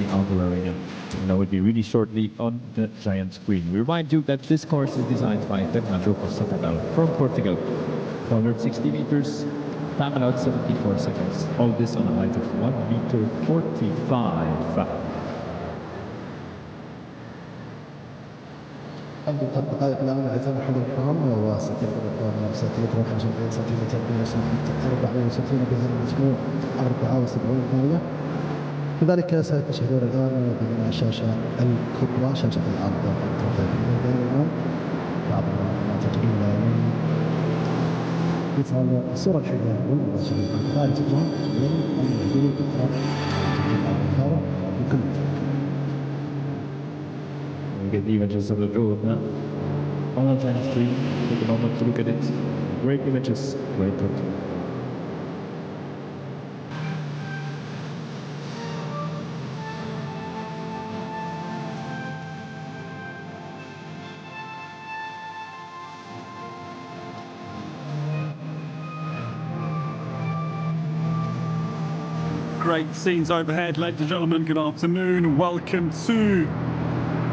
the outdoor arena. And that will be really shortly on the giant screen. We remind you that this course is designed by Fernando Costa from Portugal. 460 meters, time allowed 74 seconds. All this on a height of 1 meter 45. الحمد دقائق الآن أعزائي المحمدين الكرام وستترك 25 سنتيمتر تقترب على 60 بهذا المجموع 74 ثانية. لذلك ستشاهدون الآن ضمن الشاشة الكبرى شاشة العرض الآن بعض المناطق مثل الصورة الحية والمباشرة خارج الجهة والمحدود الأخرى يمكن Get the images of the drone on the giant screen. Take a moment to look at it. Great images, great photo. Great scenes overhead, ladies and gentlemen. Good afternoon. Welcome to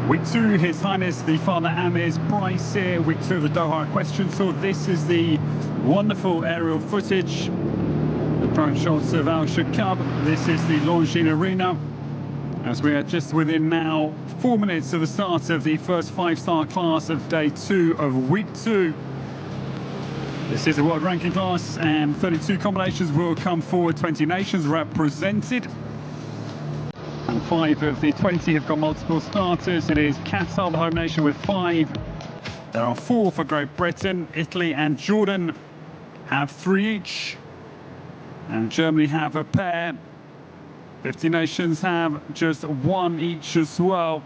Week 2, His Highness the Father Amir's Prix here, Week 2 of the Doha Equestrian Tour. This is the wonderful aerial footage, the prime shots of Alshaqab. This is the Longines Arena, as we are just within now 4 minutes of the start of the first 5-star class of Day 2 of Week 2. This is a world ranking class, and 32 combinations will come forward, 20 nations represented. And 5 of the 20 have got multiple starters. It is Qatar, the home nation, with 5. There are 4 for Great Britain. Italy and Jordan have 3 each. And Germany have a pair. 50 nations have just 1 each as well.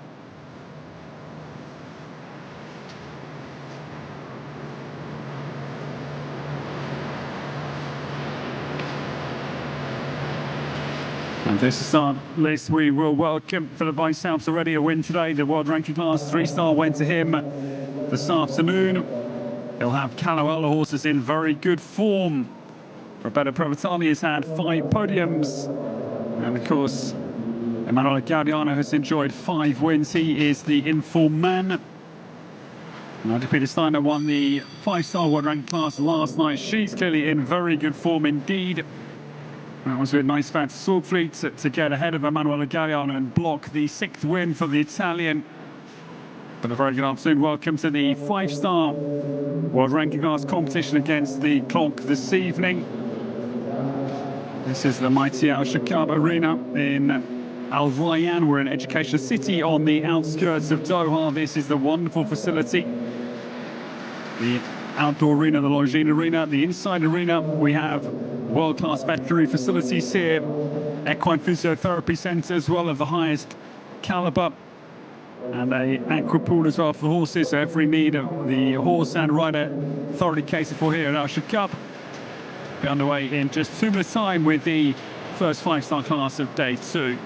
And this is our list. We will welcome Philip Weishaupt's already a win today. The world ranking class 3-star went to him this afternoon. He'll have Callowell, the horse is in very good form. Roberto Provatani has had 5 podiums. And of course, Emanuele Gaudiano has enjoyed 5 wins. He is the informed man. Now, Peter Steiner won the 5-star world ranking class last night. She's clearly in very good form indeed. That was a nice fat Swordfleet to get ahead of Emanuele Gaudiano and block the 6th win for the Italian. But a very good afternoon. Welcome to the 5-star world ranking class competition against the clock this evening. This is the mighty Alshaqab Arena in Al Rayyan. We're in Education City on the outskirts of Doha. This is the wonderful facility. The outdoor arena, the Longines Arena. The inside arena, we have world-class veterinary facilities here, equine physiotherapy centre as well of the highest calibre, and a aqua pool as well for the horses. So every need of the horse and rider thoroughly catered for here at Alshaqab. Be underway in just 2 minutes' time with the first 5-star class of Day 2.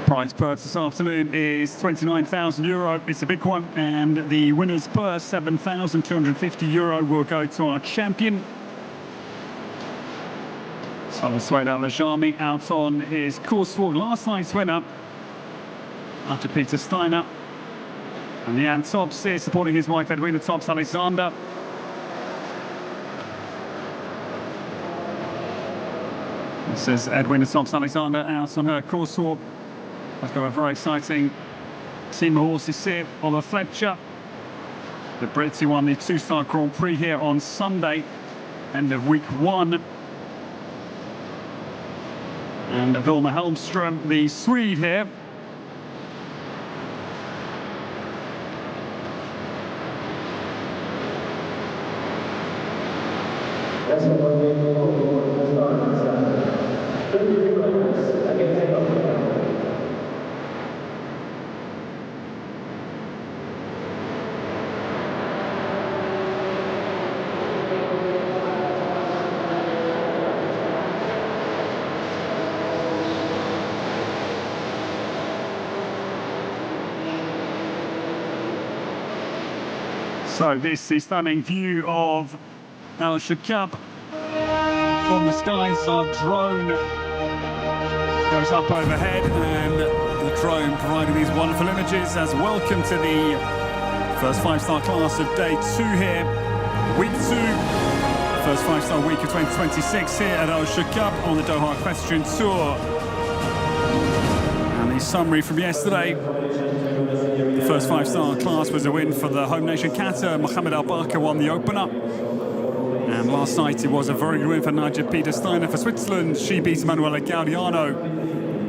Prize purse this afternoon is €29,000. It's a big one, and the winner's purse, €7,250, will go to our champion. So Suede Al-Najami out on his course walk. Last night's winner, after Peter Steiner. And Jan Tops here supporting his wife Edwina Tops Alexander. This is Edwina Tops Alexander out on her course walk. I've got a very exciting team of horses here. Oliver Fletcher, the Brits who won the 2-star Grand Prix here on Sunday, end of week 1. And Vilma Helmström, the Swede here. So this is the stunning view of Alshaqab from the skies. Our drone goes up overhead, and the drone providing these wonderful images as welcome to the first 5-star class of day 2 here, week 2, first 5-star week of 2026 here at Alshaqab on the Doha Equestrian Tour. And the summary from yesterday: the first 5-star class was a win for the home nation Qatar. Mohammed Al-Barka won the opener. And last night it was a very good win for Najib Peter Steiner for Switzerland. She beat Manuela Gaudiano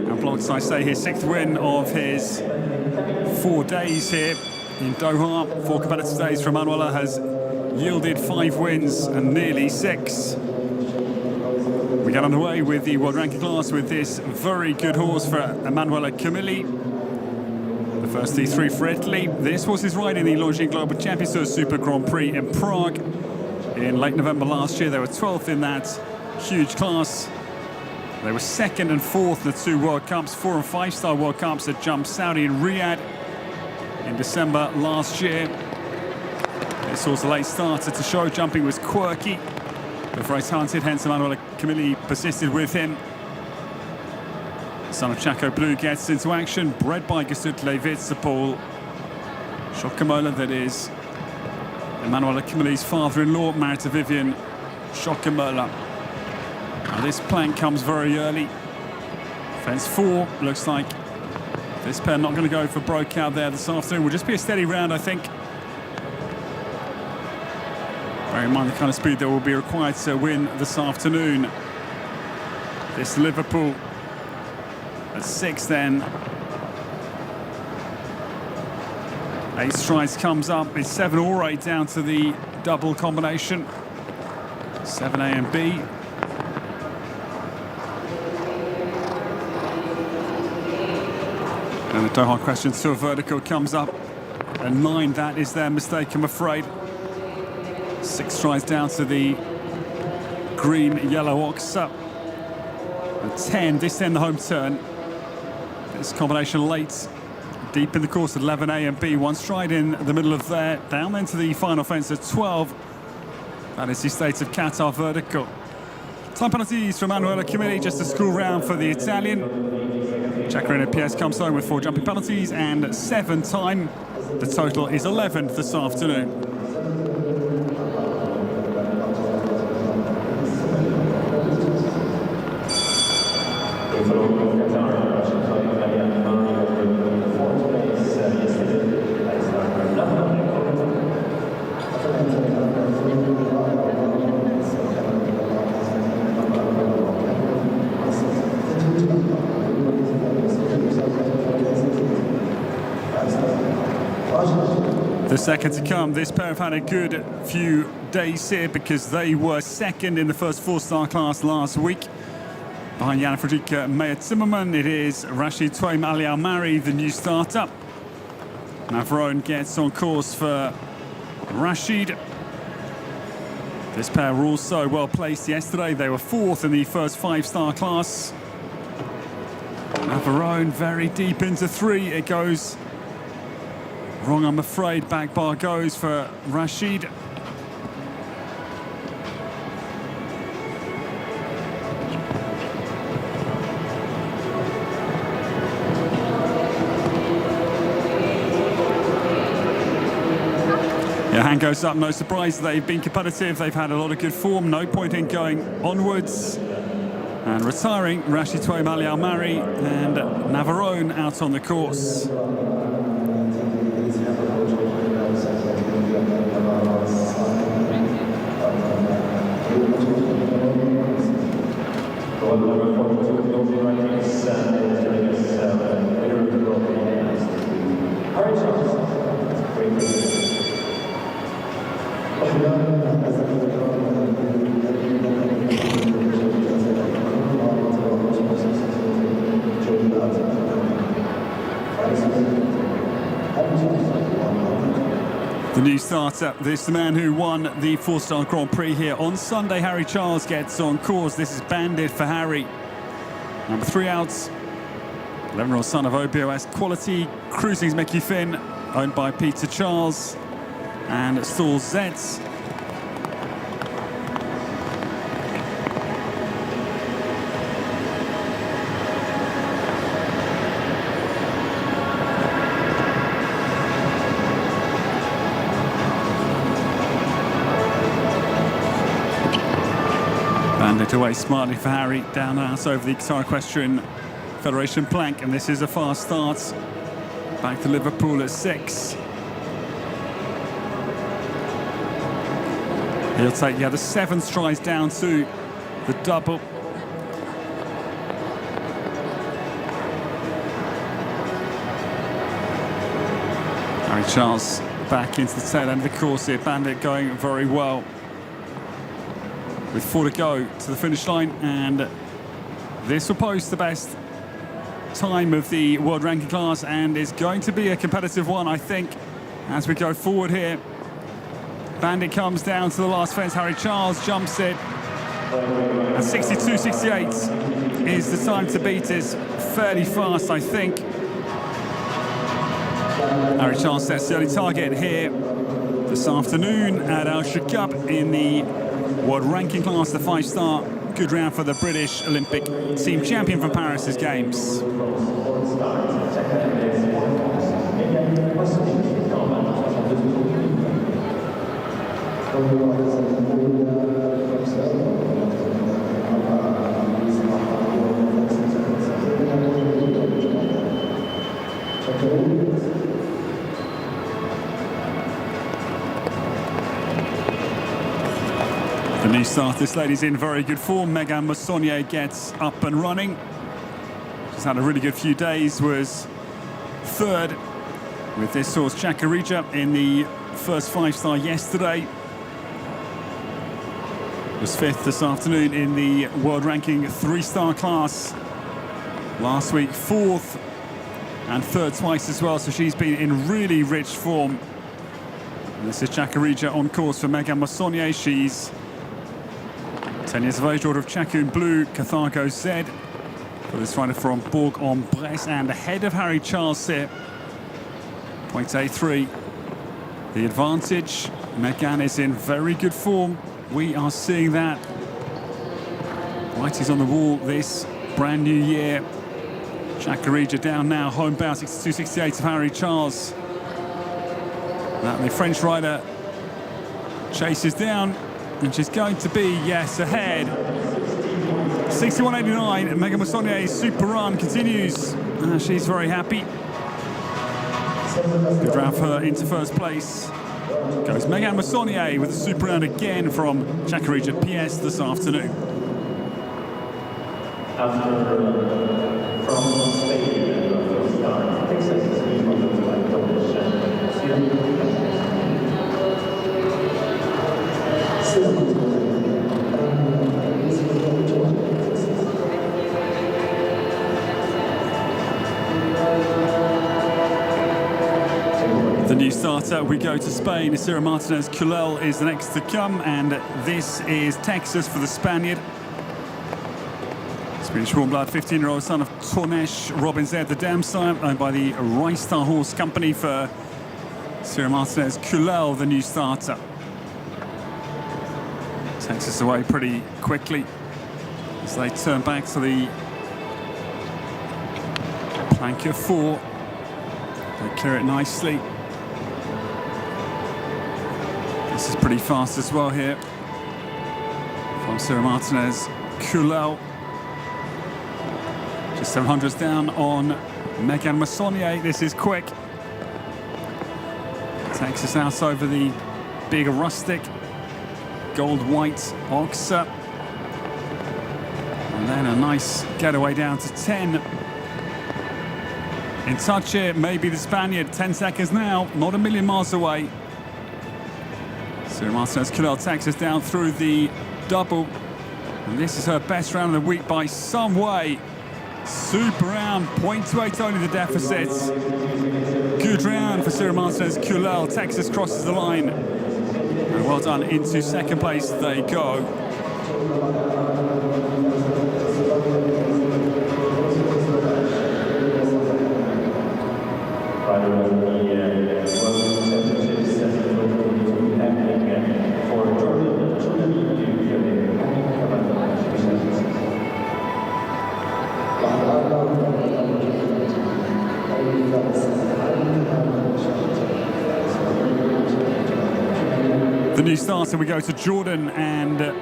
and blocks, I say, his 6th win of his 4 days here in Doha. 4 competitive days for Manuela has yielded 5 wins and nearly 6. We get underway with the world ranking class with this very good horse for Emanuela Camilli. The first D3 for Italy. This horse is riding the Longines Global Champions Tour Super Grand Prix in Prague in late November last year. They were 12th in that huge class. They were 2nd and 4th in the 2 World Cups, 4- and 5-star World Cups at Jump Saudi and Riyadh in December last year. This was a late starter to show. Jumping was quirky, but very talented, hence Emanuela Camilli persisted with him. Son of Chaco Blue gets into action, bred by Gesut Levitsapol. Shokamola, that is Emanuela Camilli's father-in-law, married to Vivian Shokamola. Now this plank comes very early. Fence 4, looks like this pair not going to go for broke out there this afternoon. Will just be a steady round, I think. Bear in mind the kind of speed that will be required to win this afternoon. This Liverpool at 6 then. 8 strides comes up. It's 7 or 8 down to the double combination. 7A and B. And the Doha Equestrian Tour vertical comes up at 9. That is their mistake, I'm afraid. 6 strides down to the green yellow oxa. And 10, this then the home turn. This combination late, deep in the course at 11A and B. 1 stride in the middle of there, down then to the final fence at 12. That is the State of Qatar vertical. Time penalties from Emanuela Camilli, just a school round for the Italian. Jacqueline Pierce comes home with 4 jumping penalties and 7 time. The total is 11 this afternoon. The second to come. This pair have had a good few days here because they were 2nd in the first 4-star class last week. Behind Jana Fredrika Meyer-Zimmermann, it is Rashid Twaim Ali Al-Mari, the new starter. Navarone gets on course for Rashid. This pair were also well placed yesterday. They were 4th in the first 5-star class. Navarone very deep into 3. It goes wrong, I'm afraid. Back bar goes for Rashid. Yeah, hand goes up, no surprise. They've been competitive. They've had a lot of good form. No point in going onwards. And retiring, Rashid Twaim Ali Al-Mari and Navarone out on the course. starter. This is the man who won the 4-star Grand Prix here on Sunday. Harry Charles gets on course. This is Bandit for Harry. Number 3 out. 11-year-old son of OBOS Quality. Cruising's Mickey Finn, owned by Peter Charles and Stall Zets. Bandit away smartly for Harry, down out over the Qatar Equestrian Federation plank, and this is a fast start. Back to Liverpool at 6. He'll take the 7 strides down to the double. Harry Charles back into the tail end of the course here. Bandit going very well. With 4 to go to the finish line, and this will post the best time of the world ranking class, and is going to be a competitive one, I think, as we go forward here. Bandit comes down to the last fence. Harry Charles jumps it, and 62.68 is the time to beat. Is fairly fast, I think. Harry Charles sets the early target here this afternoon at Alshaqab in the world ranking class, the 5-star. Good round for the British Olympic team champion from Paris's Games. The new start, this lady's in very good form. Megan Massonnier gets up and running. She's had a really good few days, was 3rd with this horse Chakarija in the first 5-star yesterday. Was 5th this afternoon in the world ranking 3-star class. Last week 4th and 3rd twice as well, so she's been in really rich form. And this is Chakarija on course for Megan Massonnier. She's 10 years of age, order of Chacun Bleu, Carthago Z. For this rider from Bourg-en-Bresse, and ahead of Harry Charles here. 0.83. The advantage. Megan is in very good form. We are seeing that. Whitey's on the wall this brand new year. Chakarija down now, home bound, 62.68 of Harry Charles. That the French rider chases down. And she's going to be, yes, ahead. 61.89, Megan Massonnier's super run continues. She's very happy. Good round for her into first place. Goes Megan Massonnier with a super round again from Chakarija PS this afternoon. The new starter, we go to Spain. Isira Martinez Culel is the next to come, and this is Texas for the Spaniard. Swedish warm blood, 15-year-old son of Tornesh Robin Z, the dam sire, owned by the Rice Star Horse Company for Isira Martinez Culel, the new starter. Takes us away pretty quickly as they turn back to the plank of 4. They clear it nicely. This is pretty fast as well here from Isira Martinez Culel. Just 700s down on Megan Massonnier. This is quick. Takes us out over the big rustic gold-white ox. And then a nice getaway down to 10. In touch here, maybe the Spaniard. 10 seconds now, not a million miles away. Isira Martinez Culel takes us down through the double. And this is her best round of the week by some way. Super round, 0.28 only the deficit. Good round for Cyril Martinez. Kulel, Texas crosses the line. And well done, into second place they go. The new starter, we go to Jordan, and the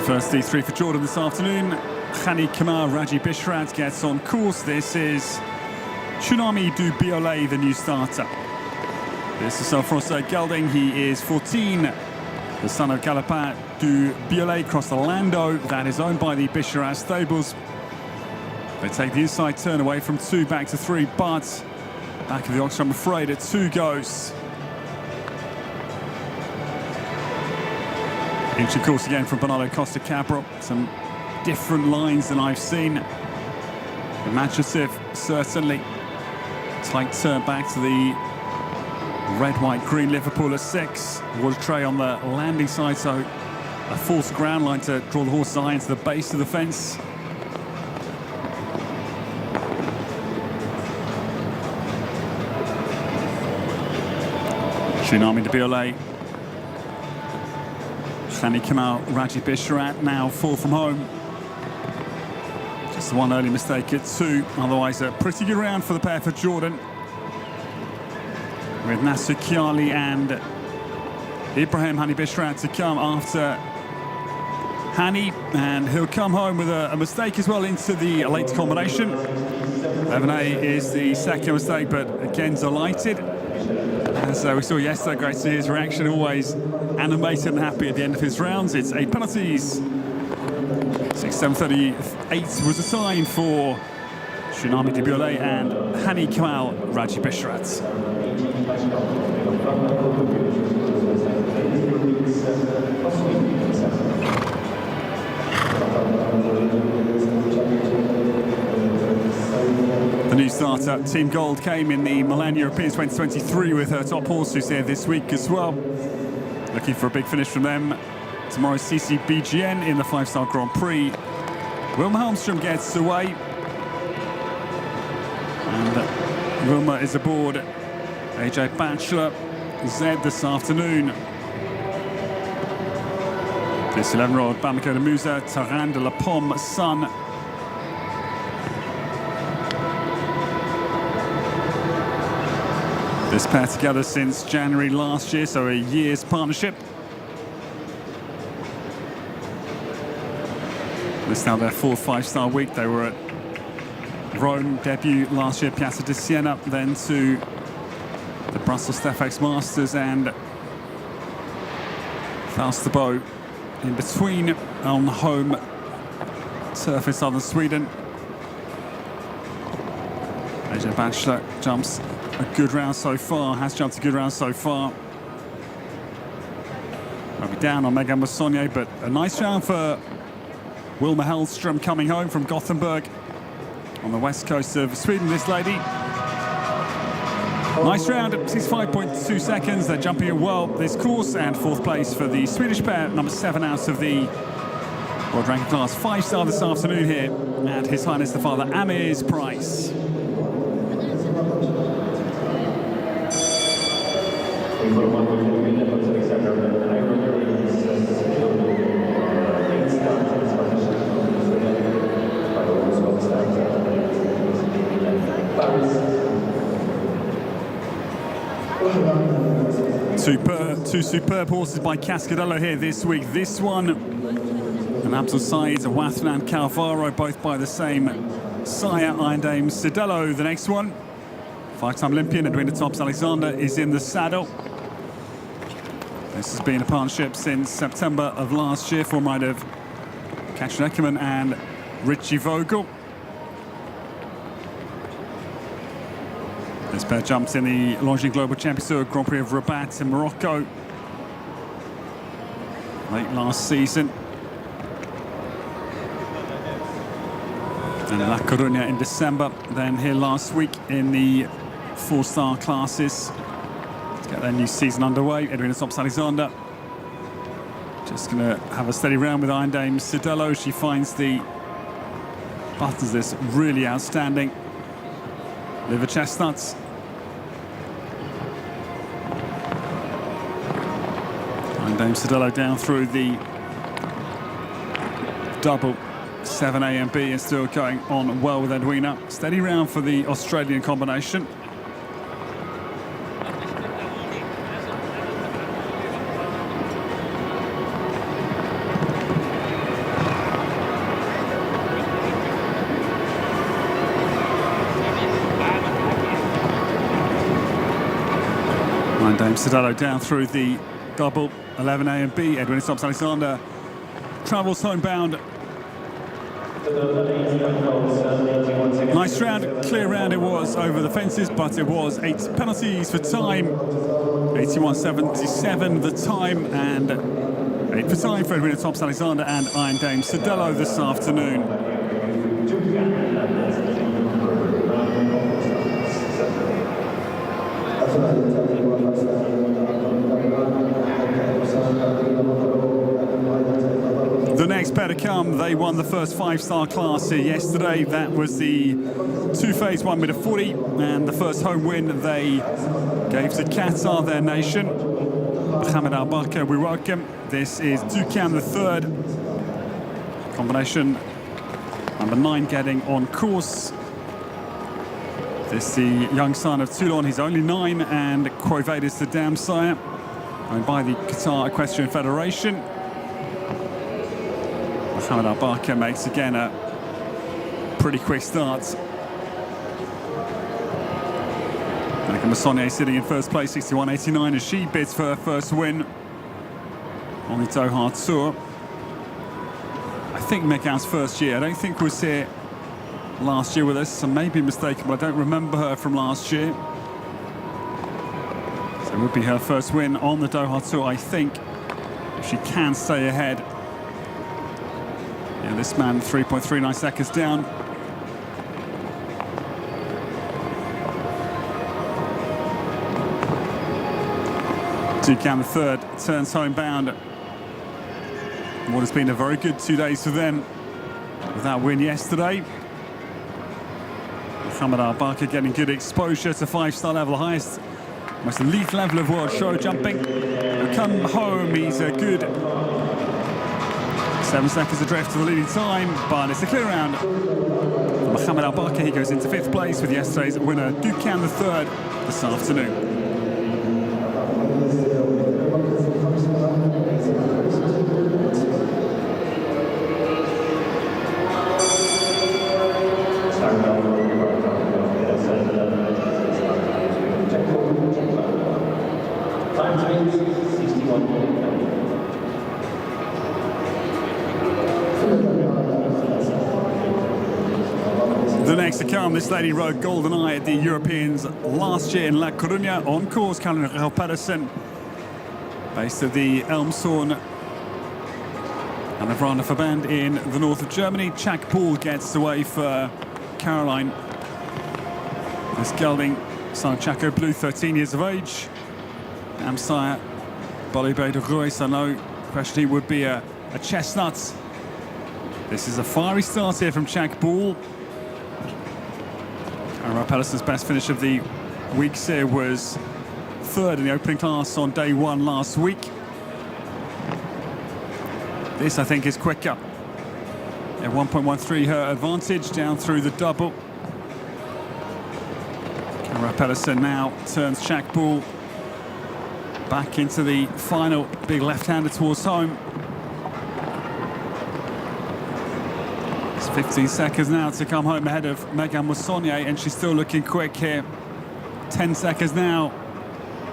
first D3 for Jordan this afternoon. Khani Kamar Raji Bishrat gets on course. This is Tsunami du Biolay, the new starter. This is Alphonse Gelding. He is 14, the son of Galopin du Biolay, across the Lando. That is owned by the Bishrat stables. They take the inside turn away from 2 back to 3, but back of the Oxford, I'm afraid, at 2 goes. Interesting course again from Bernardo Costa Cabral. Some different lines than I've seen. Imaginative, certainly. Tight turn back to the red, white, green Liverpool at 6. Water tray on the landing side, so a false ground line to draw the horse's eye into the base of the fence. Tsunami de Biolay. Khani Kamal, Raji Bishrat now 4 from home. Just one early mistake at 2. Otherwise, a pretty good round for the pair for Jordan, with Nasser Kiali and Ibrahim Hani Bishrat to come after Hani, and he'll come home with a mistake as well into the late combination. 11A is the second mistake, but again delighted. As we saw yesterday, great to see his reaction, always animated and happy at the end of his rounds. It's 8 penalties. 6-7-38 was the sign for Tsunami de Biolay and Hani Kamal Raji Bishrat. The new starter, Team Gold, came in the Milan European 2023 with her top horse, who's here this week as well. Looking for a big finish from them. Tomorrow's CCBGN in the 5-star Grand Prix. Wilma Helmstrom gets away. And Wilma is aboard AJ Bachelor Z this afternoon. This 11-year-old Bamako de Musa, Taran de la Pomme son. This pair together since January last year, so a year's partnership. This is now their 4th 5-star week. They were at Rome debut last year, Piazza di Siena, then to the Brussels Stefex Masters and Falsterbo in between on home turf in southern Sweden. AJ Bachelor jumps a good round so far, has jumped a good round so far. I'll be down on Megan Massonnier, but a nice round for Wilma Hellström coming home from Gothenburg on the west coast of Sweden, this lady. Nice round at 65.2 seconds. They're jumping it well this course, and 4th place for the Swedish pair, number 7 out of the World Ranking Class 5-star this afternoon here at His Highness the Father Amir's Price. Two superb horses by Cascadello here this week. This one, an Abdul Said, Wathnan Calvaro, both by the same sire, Iron Dame Sidello. The next one, 5-time Olympian Edwina Tops Alexander is in the saddle. This has been a partnership since September of last year, former rider of Katrin Eckermann and Richie Vogel. This pair jumps in the Longines Global Championship Grand Prix of Rabat in Morocco late last season. And in La Coruña in December, then here last week in the 4-star classes. Let's get their new season underway. Edwina Thompson-Alexander just going to have a steady round with Iron Dame Sidello. She finds the buttons this really outstanding. Liver chestnuts. Iron Dame Sidello down through the double 7A and B is still going on well with Edwina. Steady round for the Australian combination. Dame Sidello down through the double 11A and B. Edwina Thompson-Alexander travels homebound. Nice round, clear round it was over the fences, but it was 8 penalties for time. 81.77 the time, and 8 for time for Edwina Thompson-Alexander and Iron Dame Sidello this afternoon. The next pair to come, they won the first 5-star class here yesterday. That was the 2-phase 1 meter 40, and the first home win they gave to Qatar, their nation. HAMAD Al-Bakr, we welcome. This is Dukan the third. Combination number 9 getting on course. This is the young son of Toulon. He's only 9, and Quo Vadis the dam sire, owned by the Qatar Equestrian Federation. HAMAD Al-Bakr makes again a pretty quick start. Monica Massonnier sitting in first place, 61.89, as she bids for her first win on the Doha Tour. I think Megan's first year. I don't think was here last year with us, so maybe mistaken, but I don't remember her from last year. So it would be her first win on the Doha Tour, I think, if she can stay ahead. Yeah, this man 3.39 seconds down. Dukan the third turns homebound. What has been a very good 2 days for them with that win yesterday. HAMAD Al-Bakr getting good exposure to 5-star level, highest, most elite level of world show jumping. He'll come home, he's a good 7 seconds adrift to the leading time, but it's a clear round for HAMAD Al-Bakr. He goes into 5th place with yesterday's winner, Dukan the third, this afternoon. The next to come, this lady rode Golden Eye at the Europeans last year in La Coruña. On course, Caroline Pedersen, based at the Elmshorn and the Vrana Verband in the north of Germany. Jack Paul gets away for Caroline. This gelding, son of Chaco Blue, 13 years of age. Amsire, Bolibé de Ruiz, I know the question he would be a chestnut. This is a fiery start here from Jack Paul. Pedersen's best finish of the week here was 3rd in the opening class on day 1 last week. This, I think, is quicker. At 1.13 her advantage down through the double. Pedersen now turns Jack Bull back into the final big left-hander towards home. It's 15 seconds now to come home ahead of Megan Massonnier, and she's still looking quick here. 10 seconds now.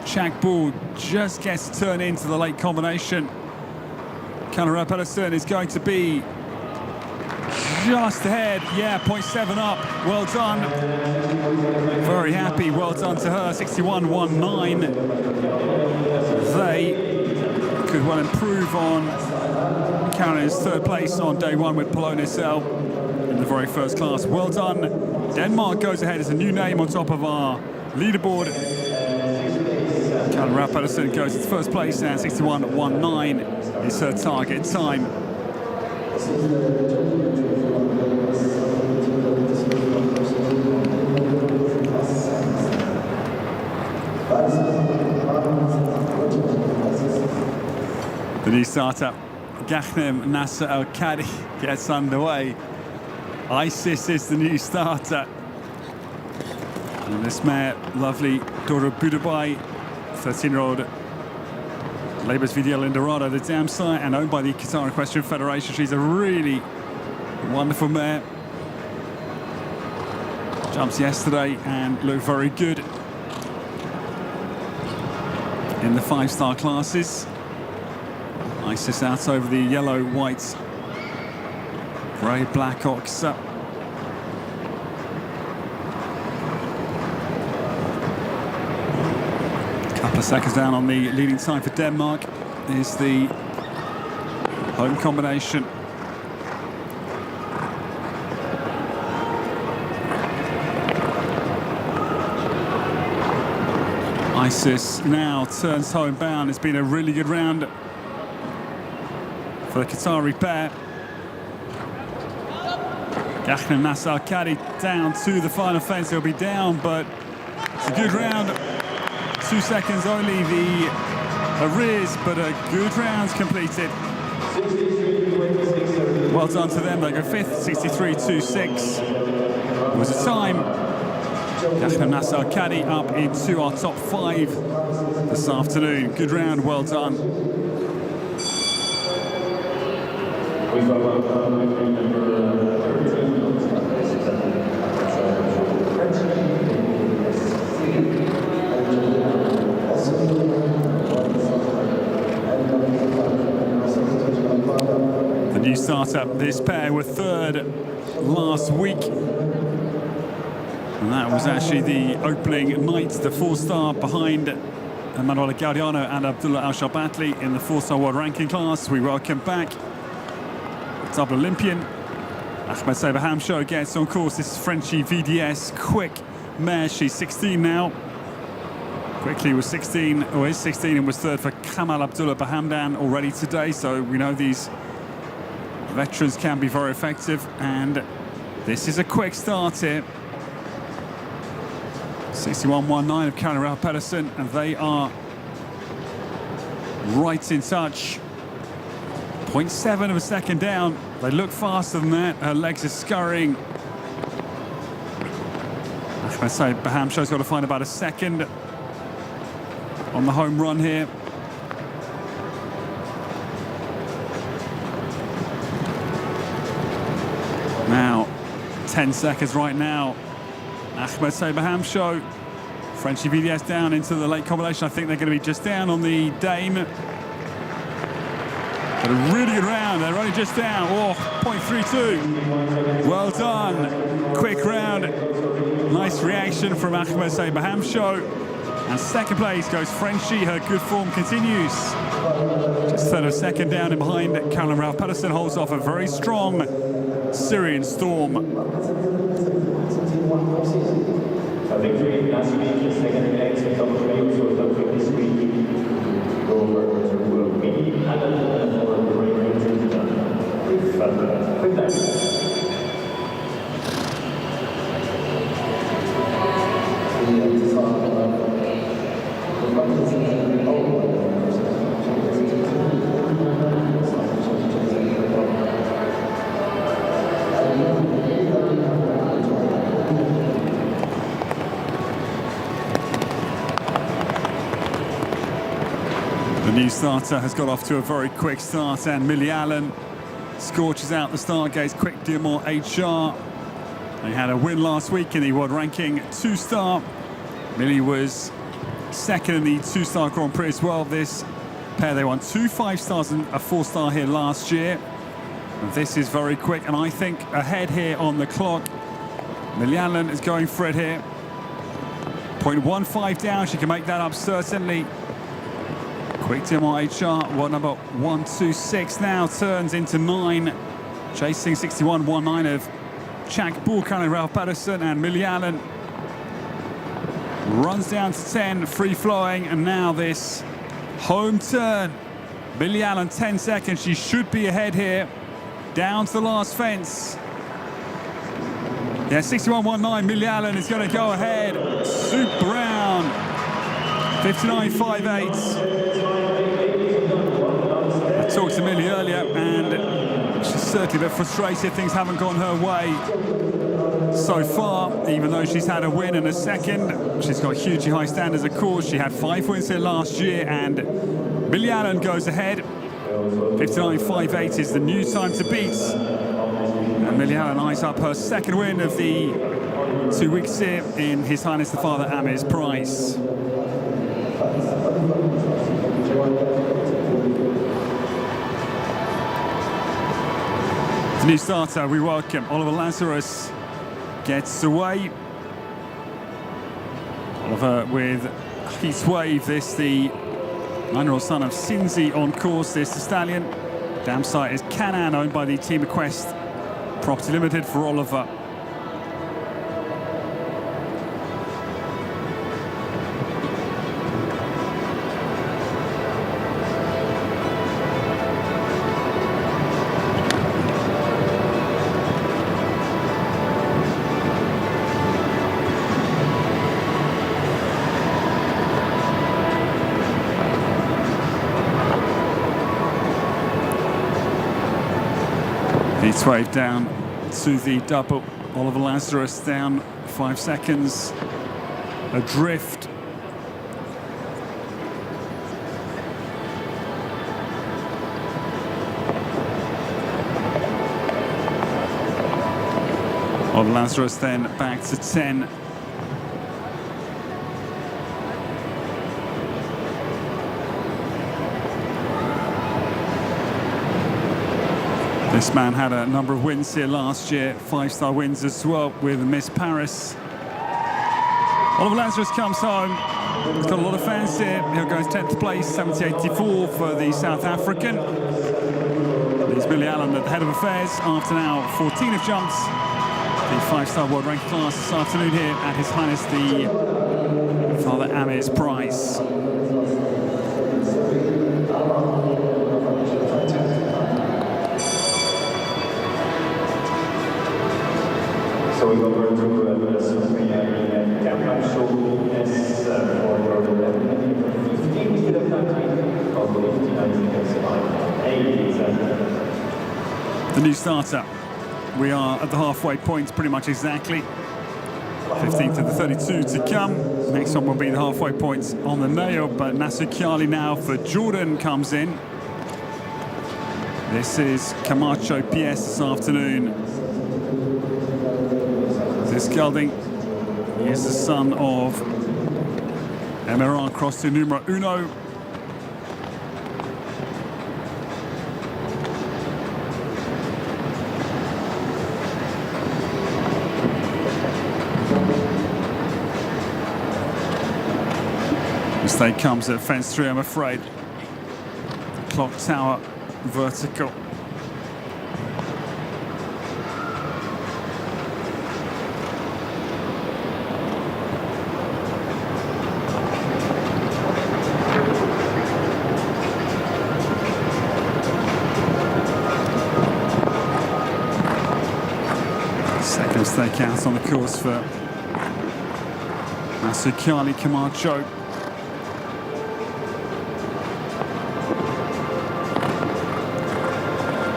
Jack Bull just gets to turn into the late combination. Qatar Pedersen is going to be just ahead. Yeah, 0.7 up. Well done. Very happy. Well done to her. 61.19. They could well improve on Carolyn's third place on day one with Polonis L in the very first class. Well done. Denmark goes ahead as a new name on top of our leaderboard. Carolyn Rapp-Pedersen goes to first place and 61.19 is her target time. The new starter, Ghanem Nasser Al-Khadi, gets underway. ISIS is the new starter. And this mare, lovely daughter of Budabai, 13-year-old Labour's Vidya Lindorado, the dam sire, and owned by the Qatar Equestrian Federation. She's a really wonderful mare. Jumps yesterday and looked very good in the 5-star classes. ISIS out over the yellow, white, grey, black ox. Couple of seconds down on the leading time for Denmark is the home combination. ISIS now turns homebound. It's been a really good round for the Qatari pair. Ghanem Nasser Al-Khadi down to the final fence. He'll be down, but it's a good round. 2 seconds only the arrears, but a good round completed. Well done to them. They go fifth, 63.26 was the time. Ghanem Nasser Al-Khadi up into our top 5 this afternoon. Good round, well done. The new starter, this pair were third last week. And that was actually the opening night, the 4-star behind Emanuele Gaudiano and Abdullah Alshaqab in the 4-star world ranking class. We welcome back double Olympian Ahmed Saber-Hamsho gets on course. This is Frenchie VDS, quick mare. She's 16 now. Quickly was 16, or is 16, and was third for Kamal Abdullah Bahamdan already today. So we know these veterans can be very effective. And this is a quick start here. 61.19 of Carolyn Rapp-Pedersen, and they are right in touch. 0.7 of a second down. They look faster than that. Her legs are scurrying. Ahmed Saber-Hamsho's got to find about a second on the home run here. Now, 10 seconds right now. Ahmed Saber-Hamsho, Frenchie VDS down into the late combination. I think they're going to be just down on the Dame. But a really good round. They're only just down. Oh, 0.32. Well done. Quick round. Nice reaction from Ahmed Saber-Hamsho. And second place goes Frenchie. Her good form continues. Just third or second down in behind. Carolyn Rapp-Pedersen holds off a very strong Syrian Storm. The new starter has got off to a very quick start, and Millie Allen scorches out the start gates. Quick Diamond HR. They had a win last week in the world ranking 2-star. Millie was second in the 2-star Grand Prix as well. This pair, they won 2 5-stars and a 4-star here last year. And this is very quick, and I think ahead here on the clock. Millie Allen is going for it here. 0.15 down, she can make that up certainly. Quick Diamond HR, what number 126 now turns into 9, chasing 61.19 of Jack Burkhan and Ralph Patterson, and Millie Allen runs down to 10, free flowing, and now this home turn. Millie Allen 10 seconds, she should be ahead here, down to the last fence. Yeah, 61.19, Millie Allen is going to go ahead. Sue Brown, 59.58. I talked to Millie earlier, and she's certainly a bit frustrated. Things haven't gone her way so far, even though she's had a win and a second. She's got hugely high standards, of course. She had 5 wins here last year, and Millie Allen goes ahead. 59.58 is the new time to beat. And Millie Allen eyes up her second win of the 2 weeks here in His Highness the Father Amir's prize. The new starter, we welcome Oliver Lazarus, gets away. Oliver with Heat Wave, this the 9-year-old son of Sinzi on course. This the stallion. Dam site is Canaan, owned by the Team Equest Property Limited for Oliver. Heat Wave down to the double. Oliver Lazarus down 5 seconds adrift. Oliver Lazarus then back to 10. This man had a number of wins here last year, 5-star wins as well with Miss Paris. Oliver Lazarus comes home. He's got a lot of fans here. He'll go 10th place, 70.84 for the South African. There's Millie Allen at the head of affairs after now 14 of jumps. The 5-star world ranking class this afternoon here at His Highness the Father Amir's prize. So we go over to the camera show yes, for your 15 we still have 19 of the 59 The new starter. We are at the halfway point pretty much exactly. 15th to the 32 to come. Next one will be the halfway points on the nail, but Nasser Kiali now for Jordan comes in. This is Camacho PS this afternoon. This gelding is the son of Amir cross to numero uno. Mistake comes at fence 3, I'm afraid. Clock tower vertical. Mistake out on the course for Masukali Camacho.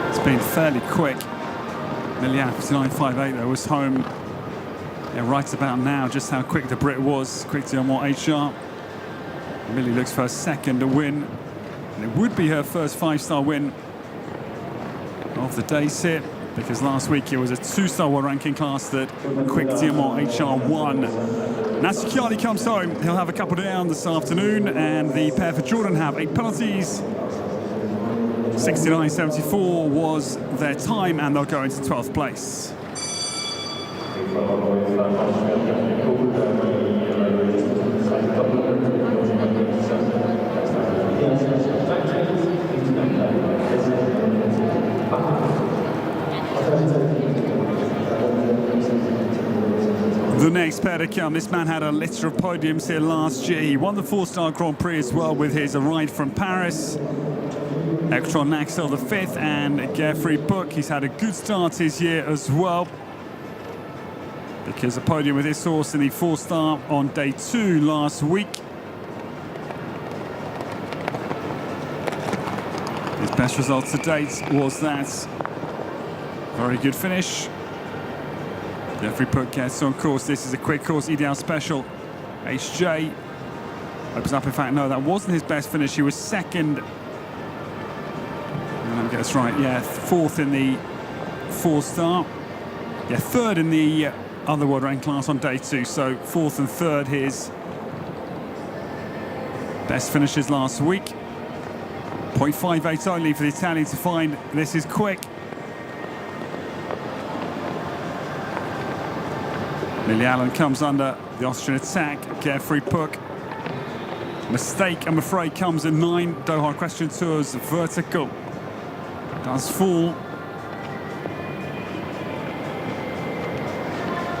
It's been fairly quick. Millian 59.58 though was home. Yeah, right about now, just how quick the Brit was. Quickly on more HR. Millie looks for her second win. And it would be her first 5-star win of the days here, because last week it was a 2-star world ranking class that Quick Diamond HR won. Nasser Kiali comes home. He'll have a couple down this afternoon, and the pair for Jordan have 8 penalties. 69.74 was their time, and they'll go into 12th place. The next pair to come. This man had a litter of podiums here last year. He won the 4-star Grand Prix as well with his ride from Paris. Equestrian Axel the 5th and Geoffrey Book. He's had a good start his year as well, because a podium with his horse in the 4-star on day 2 last week. His best result to date was that very good finish. Geoffrey Book gets on course. This is a quick course, Ideal Special. HJ opens up. In fact, no, that wasn't his best finish. He was second. Let me get this right. Yeah, 4th in the 4-star. Yeah, 3rd in the other world rank class on day 2. So 4th and 3rd, his best finishes last week. 0.58 only for the Italian to find this is quick. Lily Allen comes under the Austrian attack. Geoffrey Book. Mistake, I'm afraid, comes in 9. Doha Equestrian Tour's vertical does fall.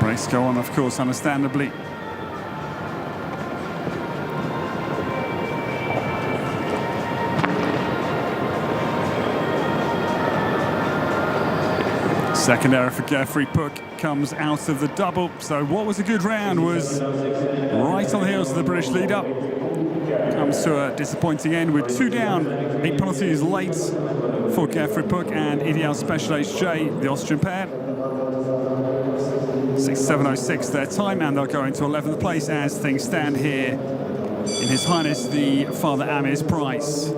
Brakes go on, of course, understandably. Second error for Geoffrey Book comes out of the double. So what was a good round was right on the heels of the British lead-up. Comes to a disappointing end with 2 down, 8 penalties late for Geoffrey Book and Ideal Special HJ, the Austrian pair. 6:7:06 their time, and they'll go into 11th place as things stand here in His Highness the Father Amir's prize.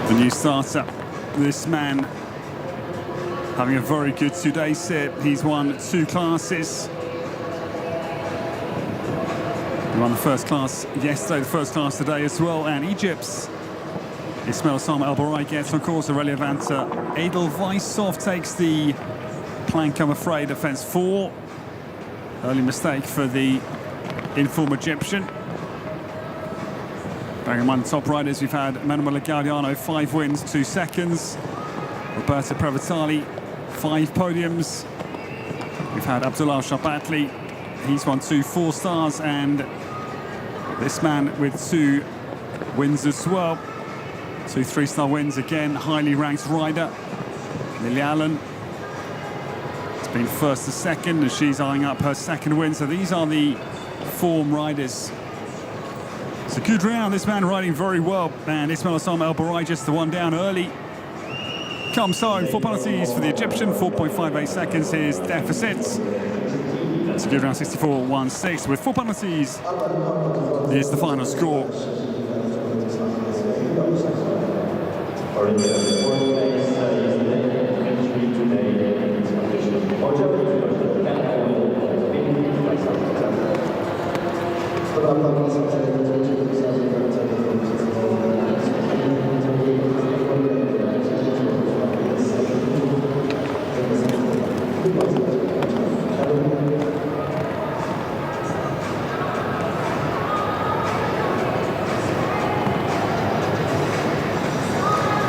The new starter, this man having a very good 2 days here. He's won 2 classes. He won the first class yesterday, the first class today as well, and Egypt's Ismail Sam El Barai gets on course. Aurelia Vanta. Edelweisshoff takes the plank, I'm afraid, at fence 4. Early mistake for the informed Egyptian. Bearing in mind the top riders, we've had Manuel Gaudiano, 5 wins, 2 seconds. Roberto Prevatali, 5 podiums. We've had Abdullah Shabatli, he's won 2 4-stars, and this man with 2 wins as well. 2 3-star wins, again, highly ranked rider. Lily Allen has been 1st to 2nd, and she's eyeing up her 2nd win. So these are the form riders. It's a good round, this man riding very well, and Ismail Assam El Barai just the 1 down early. Comes home, 4 penalties for the Egyptian, 4.58 seconds his deficit. It's a good round, 64.16. With 4 penalties, here's the final score.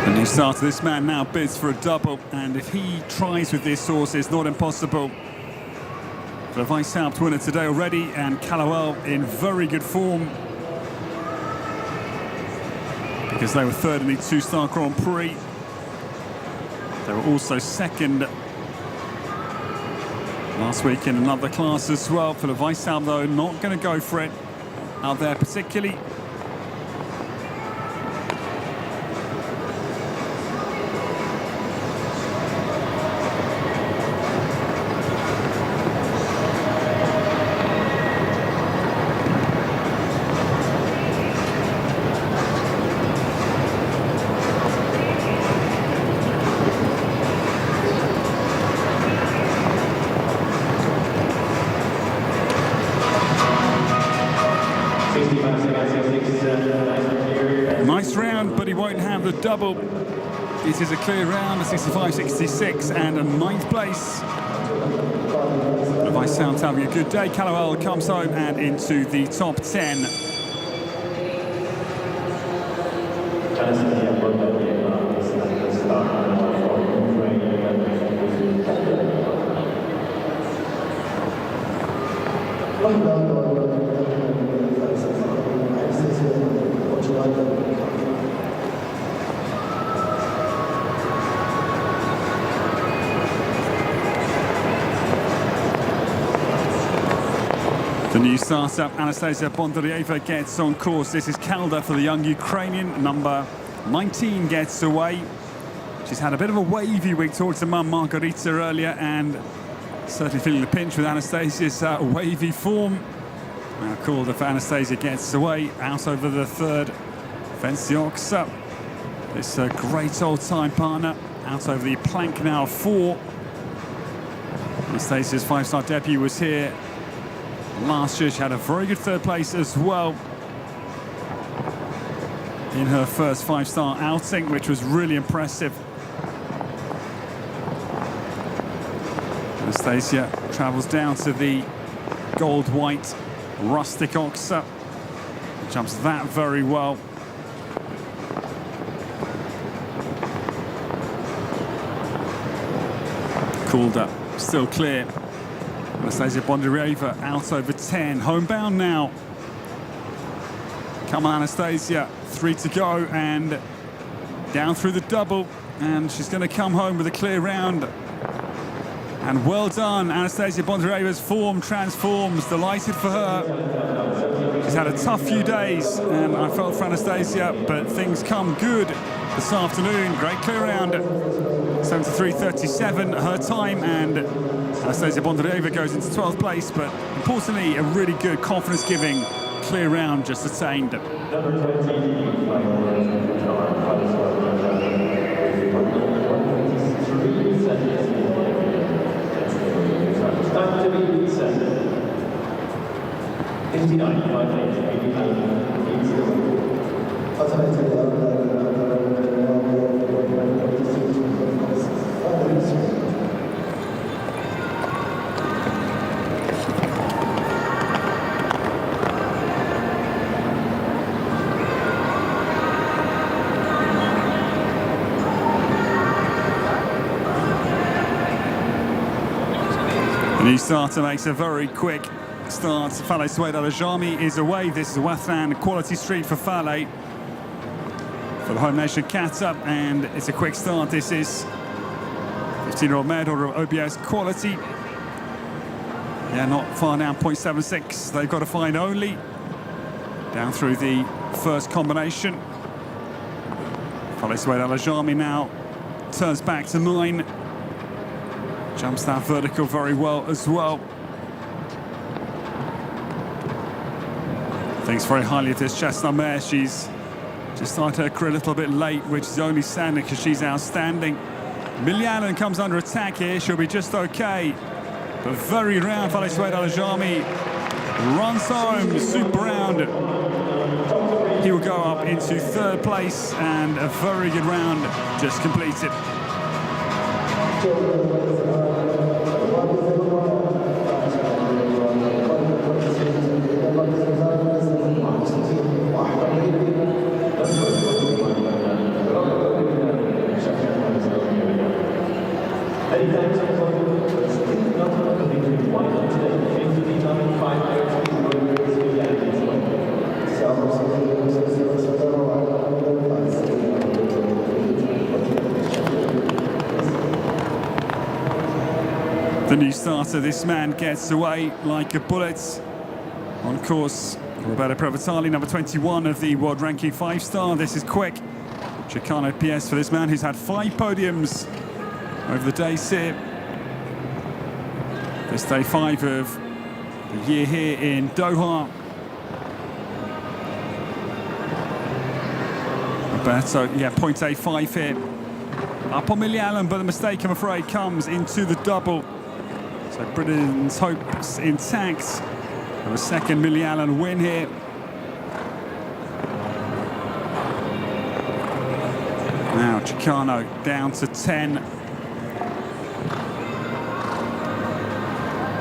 The new starter, this man now bids for a double, and if he tries with this horse, it's not impossible. The Vice-Haupt winner today already, and Callowell in very good form, because they were 3rd in the 2-star Grand Prix. They were also 2nd last week in another class as well. For the Vice-Haupt, though, not going to go for it out there particularly. Nice round, but he won't have the double. It is a clear round, a 65-66 and a 9th place. The Vice Sounds having a good day. Callowell comes home and into the top 10. The new startup, Anastasia Bondarieva, gets on course. This is Calder for the young Ukrainian. Number 19 gets away. She's had a bit of a wavy week towards her mum, Margarita, earlier, and certainly feeling the pinch with Anastasia's wavy form. Now Calder for Anastasia gets away, out over the third. Venciox, this great old-time partner, out over the plank now, 4. Anastasia's 5-star debut was here last year. She had a very good 3rd place as well in her first 5-star outing, which was really impressive. Anastasia travels down to the gold-white rustic ox, jumps that very well. Calder still clear. Anastasia Bondarieva out over 10. Homebound now. Come on, Anastasia. 3 to go and down through the double. And she's going to come home with a clear round. And well done. Anastasia Bondarieva's form transforms. Delighted for her. She's had a tough few days, and I felt for Anastasia, but things come good this afternoon. Great clear round. 73.37 her time, and Anastasia Bondarieva goes into 12th place, but importantly, a really good confidence-giving clear round just attained. The new starter makes a very quick start. Faleh Sued Al-Ajami is away. This is Wathan Quality Street for Faleh, for the home nation Qatar, and it's a quick start. This is 15-year-old mare, order of OBS quality. Yeah, not far down, 0.76. They've got to find only. Down through the first combination. Faleh Sued Al-Ajami now turns back to 9. Jumps that vertical very well as well. Thinks very highly of this chestnut mare. She's just started her career a little bit late, which is only standing because she's outstanding. Millie Allen comes under attack here. She'll be just okay. But very round, Faleh Sued Al-Ajami runs home, super round. He will go up into 3rd place, and a very good round just completed. The new starter, this man gets away like a bullet. On course, Roberto Provatali, number 21 of the world ranking 5-star. This is quick. Chicano PS for this man who's had 5 podiums over the days here. This day 5 of the year here in Doha. Roberto, yeah, 0.85 here. Up on Millie Allen, but the mistake, I'm afraid, comes into the double. So Britain's hopes intact of a second Millie Allen win here. Now Chicano down to 10.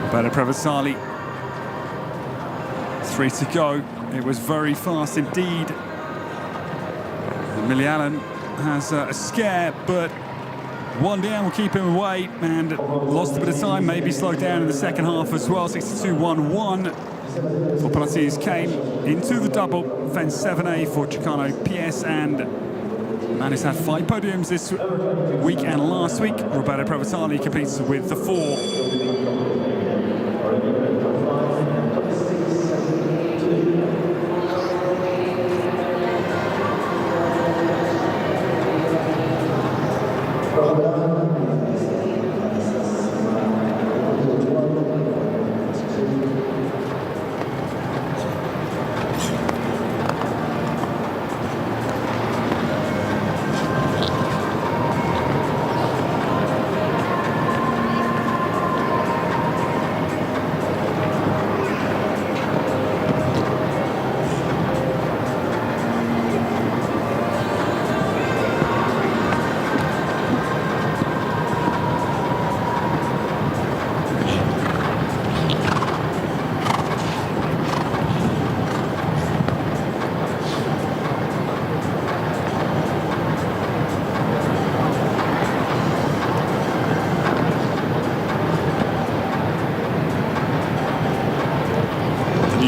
Roberto Provenzali, 3 to go. It was very fast indeed. Millie Allen has a scare, but one down will keep him away, and lost a bit of time, maybe slowed down in the second half as well. 62.11 for penalties came into the double. Fence 7A for Chicano PS, and man who's had 5 podiums this week and last week. Roberto Provenzali competes with the 4.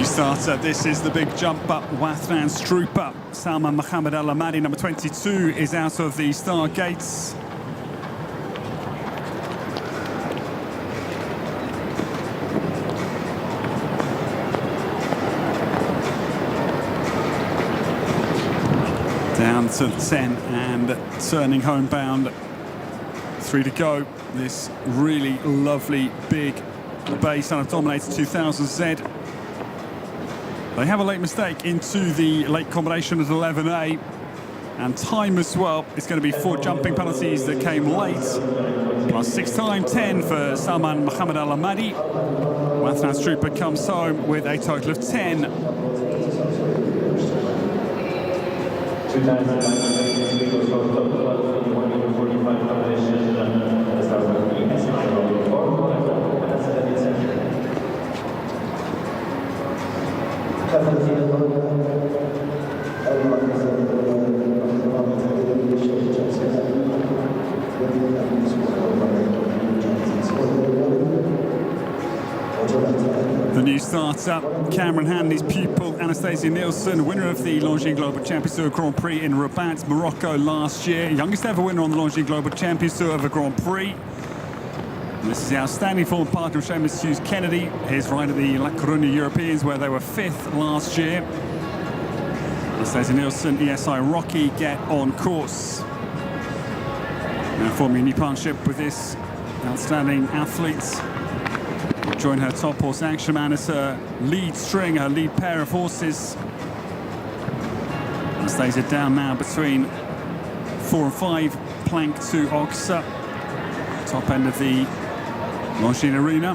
Starter. This is the big jump up. Wathran's trooper Salman Mohammed Al Ahmadi, number 22, is out of the star gates. Down to 10 and turning homebound. 3 to go. This really lovely big base out of Dominator 2000Z. They have a late mistake into the late combination at 11A, and time as well. It's going to be 4 jumping penalties that came late, plus 6 time 10 for Salman Mohammed Al Ahmadi. Wathran's trooper comes home with a total of 10. The new starter, Cameron Hanley's pupil, Anastasia Nielsen, winner of the Longines Global Champions Tour Grand Prix in Rabat, Morocco last year. Youngest ever winner on the Longines Global Champions Tour of a Grand Prix. And this is the outstanding former partner of Seamus Hughes Kennedy, his ride at the La Coruña Europeans, where they were 5th last year. Anastasia Nielsen, ESI Rocky get on course. Now forming a new partnership with this outstanding athlete. Join her top horse Action Man as her lead string, her lead pair of horses. Anastasia down now between 4 and 5, plank to Oxa, top end of the Longines Arena.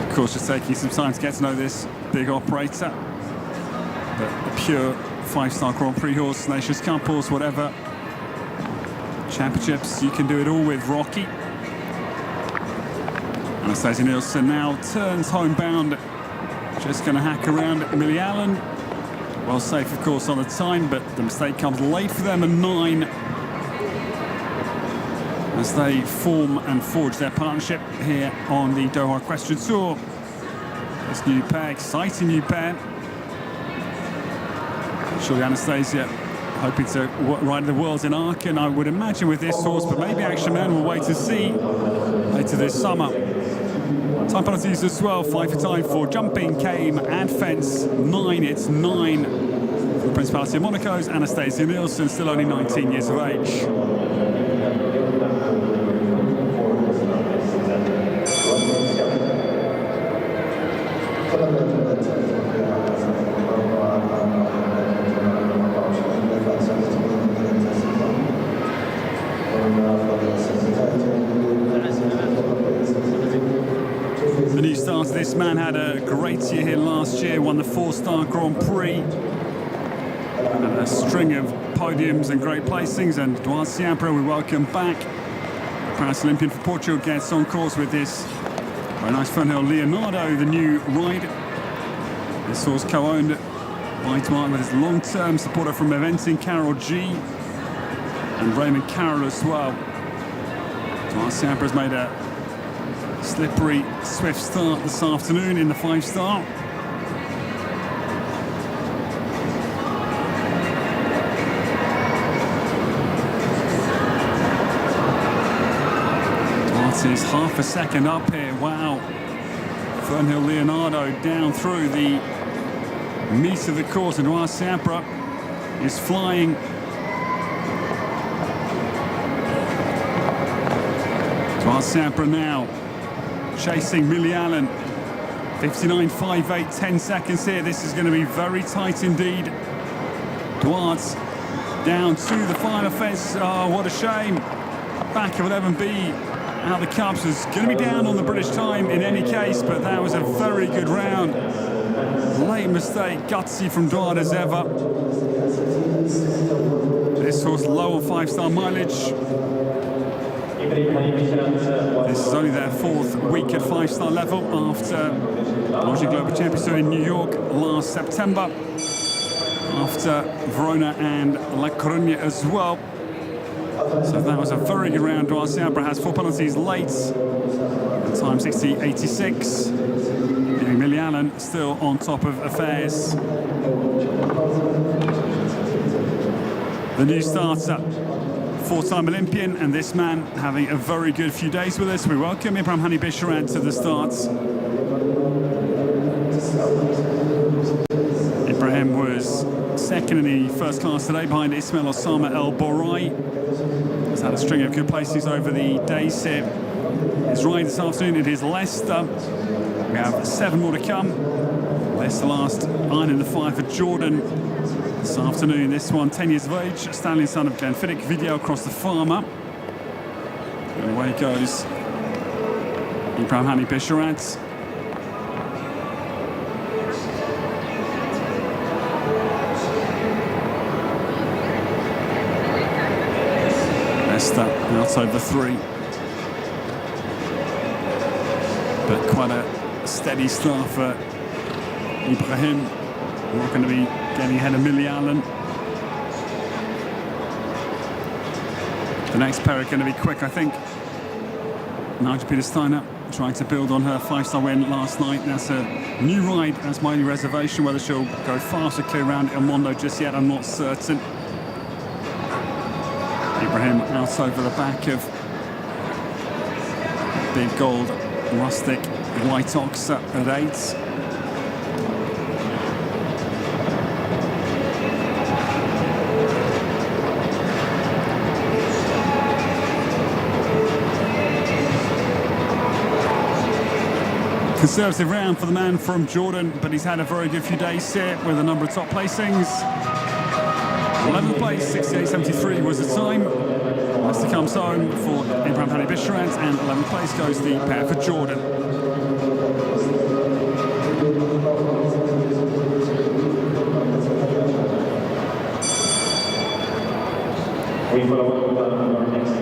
Of course, just taking some time to get to know this big operator, but a pure 5-star Grand Prix horse, Nations Cup horse, whatever. Championships, you can do it all with Rocky. Anastasia Nielsen now turns homebound, just going to hack around Millie Allen. Well safe, of course, on the time, but the mistake comes late for them at 9. As they form and forge their partnership here on the Doha Equestrian Tour. This new pair, exciting new pair. Surely Anastasia hoping to ride the Worlds in Aachen, I would imagine, with this horse, but maybe Action Man will wait to see later this summer. Time penalties as well, 5 for time for jumping, came and fence. 9, it's 9 for the Principality of Monaco's Anastasia Nielsen, still only 19 years of age. The new starter, this man had a great year here last year, won the 4-star Grand Prix. And a string of podiums and great placings, and Duarte Seabra, we welcome back. Paris Olympian for Portugal gets on course with this very nice Fernhill Leonardo, the new ride. This horse co-owned by Duarte with his long-term supporter from eventing, Carol G, and Raymond Carroll as well. Duarte Seabra has made a slippery, swift start this afternoon in the 5-star. Is half a second up here. Wow. Fernhill Leonardo down through the meat of the course, and Duarte Seabra is flying. Duarte Seabra now chasing Millie Allen. 59.58, 10 seconds here. This is going to be very tight indeed. Duarte down to the final fence. Oh, what a shame. Back of 11B. Out the Cubs was going to be down on the British time in any case, but that was a very good round. Late mistake, gutsy from Duarte as ever. This horse low on 5-star mileage. This is only their 4th week at 5-star level after launching Global Championship in New York last September, after Verona and La Coruña as well. So that was a very good round. Duarte Seabra has 4 penalties late. Time 60.86. Leaving Millie Allen still on top of affairs. The new starter, 4-time Olympian, and this man having a very good few days with us. We welcome Ibrahim Hani Bisharat to the starts. Ibrahim was second in the first class today behind Ismail Osama El Borai. He's had a string of good places over the days here. His ride this afternoon, it is Leicester. We have 7 more to come. This the last iron in the fire for Jordan this afternoon. This one, 10 years of age, stallion son of Glenfiddich, video across the farmer. And away goes Ibrahim Hani Bisharat. Out over 3, but quite a steady start for Ibrahim. We're not going to be getting ahead of Millie Allen. The next pair are going to be quick, I think. Nigel Peter-Steiner trying to build on her 5-star win last night. That's a new ride. That's my only reservation. Whether she'll go fast or clear around El Mondo just yet, I'm not certain. Ibrahim out over the back of big gold rustic white ox at 8. Conservative round for the man from Jordan, but he's had a very good few days here with a number of top placings. 11th place, 68.73 was the time. Leicester comes home for Ibrahim Hani Bisharat, and 11th place goes the pair for Jordan. We follow our next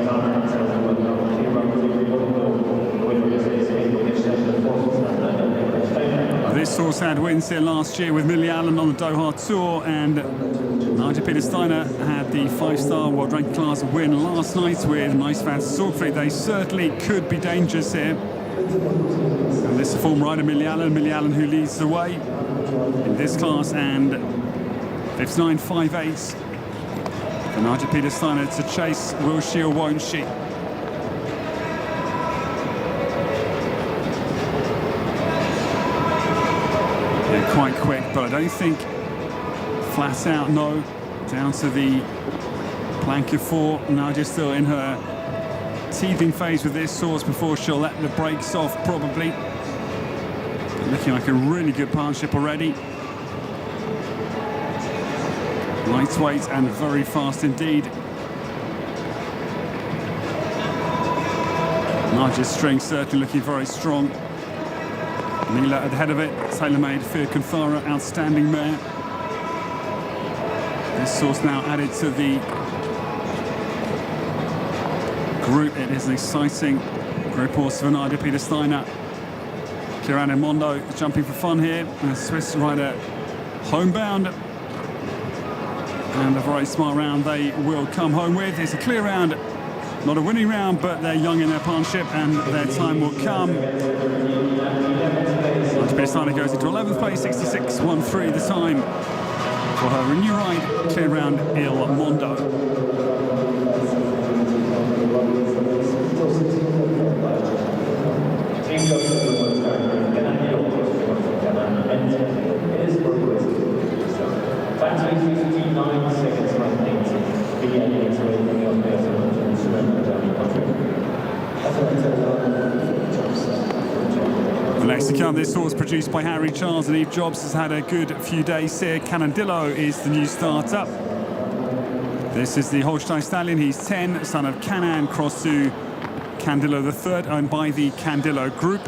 This horse had wins here last year with Millie Allen on the Doha Tour, and Nigel Peter-Steiner had the 5-star world ranking class win last night with Nice Fat Sorgfleet. They certainly could be dangerous here. And this is form rider Millie Allen who leads the way in this class, and 59.58 for Nigel Peter-Steiner to chase. Will she or won't she? Yeah, quite quick, but I don't think flat out no. Down to the plank of 4. Nadia still in her teething phase with this horse before she'll let the brakes off, probably. But looking like a really good partnership already. Lightweight and very fast indeed. Nadia's string certainly looking very strong. Mila at the head of it. Tailor-made Fia Kunthara, outstanding mare. This source now added to the group. It is an exciting group horse of Anarda Peter Steiner. Clear round in Mondo jumping for fun here. A Swiss rider homebound. And a very smart round they will come home with. It's a clear round, not a winning round, but they're young in their partnership and their time will come. Peter Steiner goes into 11th place, 66.13 the time for her new ride, clear round Il Mondo. The next to come, this horse produced by Harry Charles and Eve Jobs has had a good few days here. Cannondillo is the new starter. This is the Holstein Stallion. He's 10, son of Canaan, crossed to Candillo III, owned by the Candillo Group.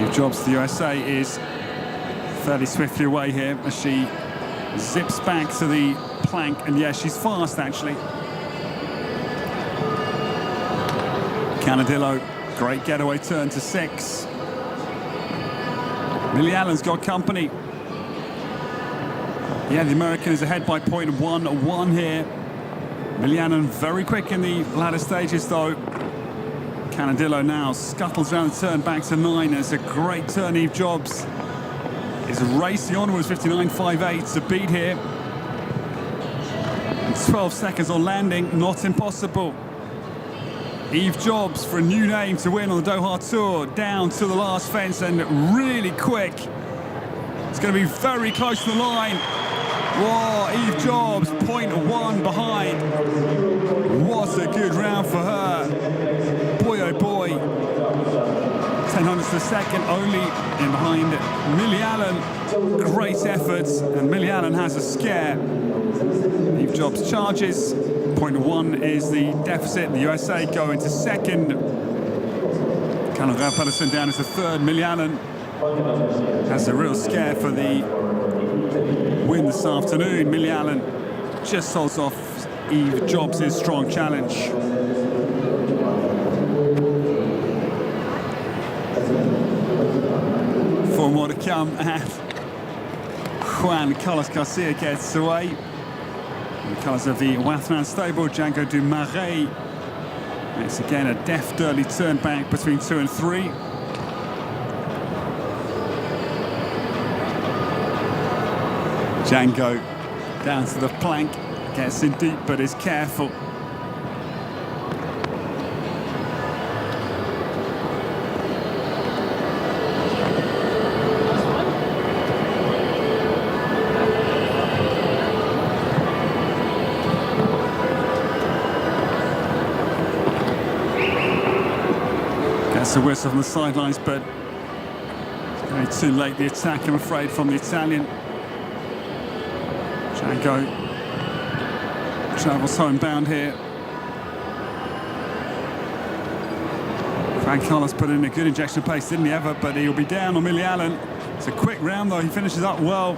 Eve Jobs, the USA, is fairly swiftly away here as she zips back to the plank, and yeah, she's fast actually. Cannondillo, great getaway turn to 6. Millie Allen's got company. Yeah, the American is ahead by 0.11 here. Millie Allen very quick in the latter stages though. Cannondillo now scuttles around the turn back to 9. It's a great turn. Eve Jobs is racing onwards, 59.58 to beat here. And 12 seconds on landing, not impossible. Eve Jobs for a new name to win on the Doha Tour, down to the last fence and really quick. It's going to be very close to the line. Whoa, Eve Jobs, 0.1 behind. What a good round for her. Boy, oh boy. 10 hundredths of a second only in behind Millie Allen. Great efforts, and Millie Allen has a scare. Eve Jobs charges. 0.1 is the deficit. The USA go into second. Callum Pedersen down as the third. Millie Allen has a real scare for the win this afternoon. Millie Allen just holds off Eve Jobs' strong challenge. For more to come, and Juan Carlos Garcia gets away. In the colours of the Wathman stable, Django du Marais. It's again a deft early turn back between 2 and 3. Django down to the plank, gets in deep but is careful. Gets a whistle from the sidelines, but it's very too late. The attack, I'm afraid, from the Italian. Django travels homebound here. Frank Carlos put in a good injection of pace, didn't he ever? But he'll be down on Millie Allen. It's a quick round though, he finishes up well.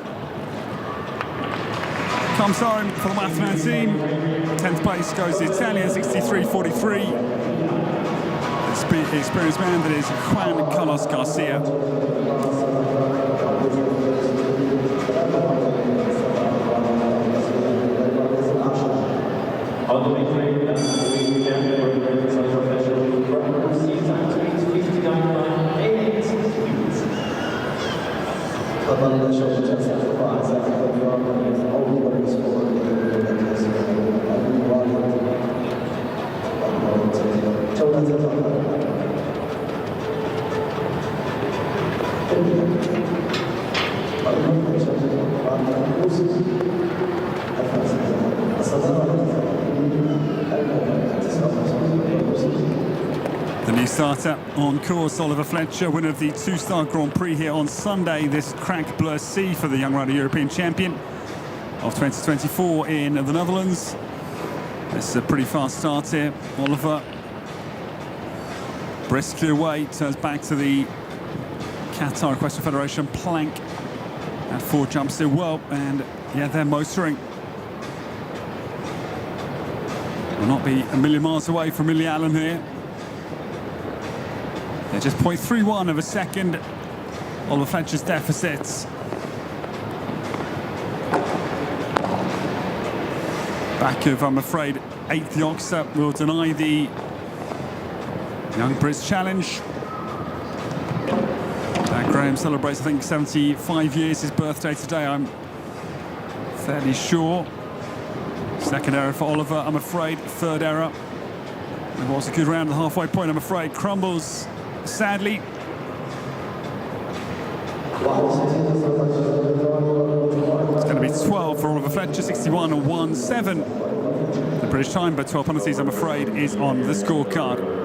Comes home for the Wathman team. 10th place goes the Italian, 63.43. The experienced man that is Juan Carlos Garcia. The new starter on course, Oliver Fletcher, winner of the 2-star Grand Prix here on Sunday. This Crack Bleu C for the Young Rider European Champion of 2024 in the Netherlands. It's a pretty fast start here. Oliver briskly away, turns back to the Qatar Equestrian Federation plank. That 4 jumps did well, and yeah, they're motoring. Will not be a million miles away from Millie Allen here. They're just 0.31 of a second. Oliver Fletcher's deficits. Back of, I'm afraid, 8th Yoxer will deny the Young Brits challenge. Graham celebrates, I think, 75 years, his birthday today, I'm fairly sure. Second error for Oliver, I'm afraid. Third error. It was a good round at the halfway point, I'm afraid. Crumbles, sadly. It's going to be 12 for Oliver Fletcher, 61.17. The British time, but 12 penalties, I'm afraid, is on the scorecard.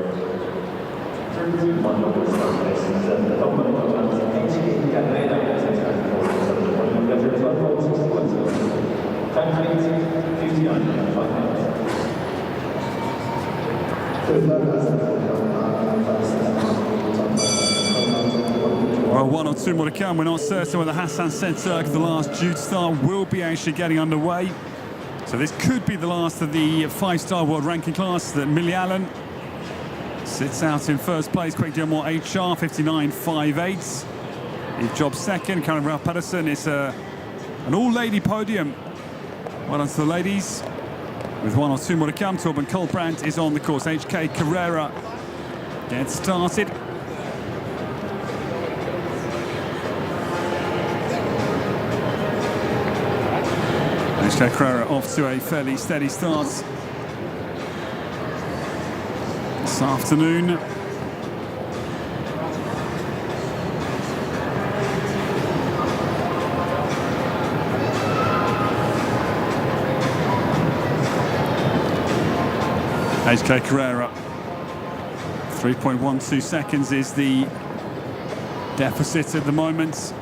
Well, 1 or 2 more to come. We're not certain whether Hassan Senturk, the last Jude star, will be actually getting underway. So this could be the last of the 5-star world ranking class that Millie Allen sits out in first place. Quick Gilmore HR 59.58. Eve Jobs second. Karen Ralph Patterson is an all-lady podium. Well done to the ladies. With 1 or 2 more to come, Torben Colbrand is on the course. HK Carrera gets started. HK Carrera off to a fairly steady start this afternoon. HK Carrera, 3.12 seconds is the deficit at the moment.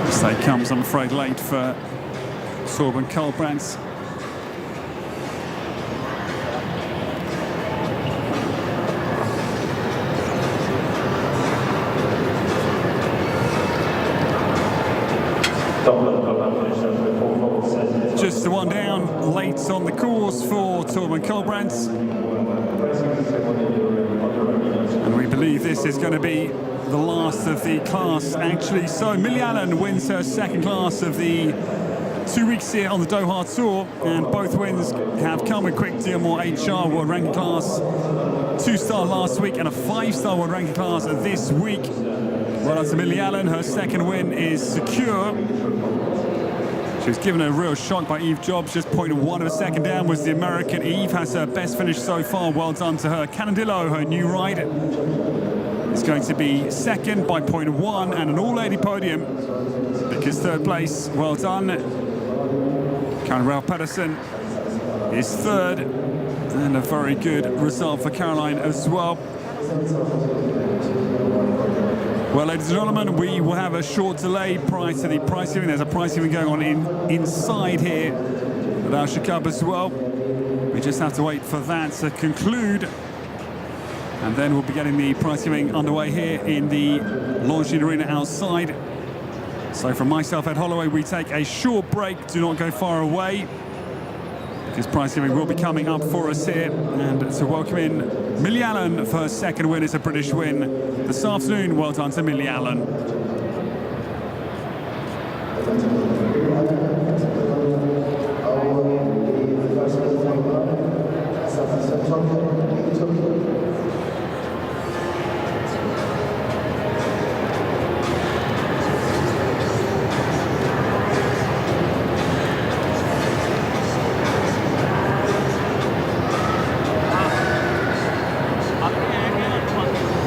Mistake comes, I'm afraid, late for Torben Colbrand. Just the one down, late on the course for Torben Colbrand. And we believe this is going to be the last of the class, actually. So Millie Allen wins her second class of the 2 weeks here on the Doha Tour, and both wins have come with Quick Gilmore HR World Ranking Class 2-star last week and a 5-star World Ranking Class this week. Well done to Millie Allen, her second win is secure. She was given a real shock by Eve Jobs, just 0.1 of a second down was the American. Eve has her best finish so far, well done to her. Cannondillo, her new ride, is going to be second by 0.1 and an all-lady podium because third place, well done. Karen Ralph Patterson is third, and a very good result for Caroline as well. Well, ladies and gentlemen, we will have a short delay prior to the prize giving. There's a prize giving going on inside here at Alshaqab as well. We just have to wait for that to conclude. And then we'll be getting the prize giving underway here in the Longines Arena outside. So from myself, Ed Holloway, we take a short break. Do not go far away, because prize giving will be coming up for us here. And to welcome in Millie Allen for her second win. It's a British win this afternoon. Well done to Millie Allen.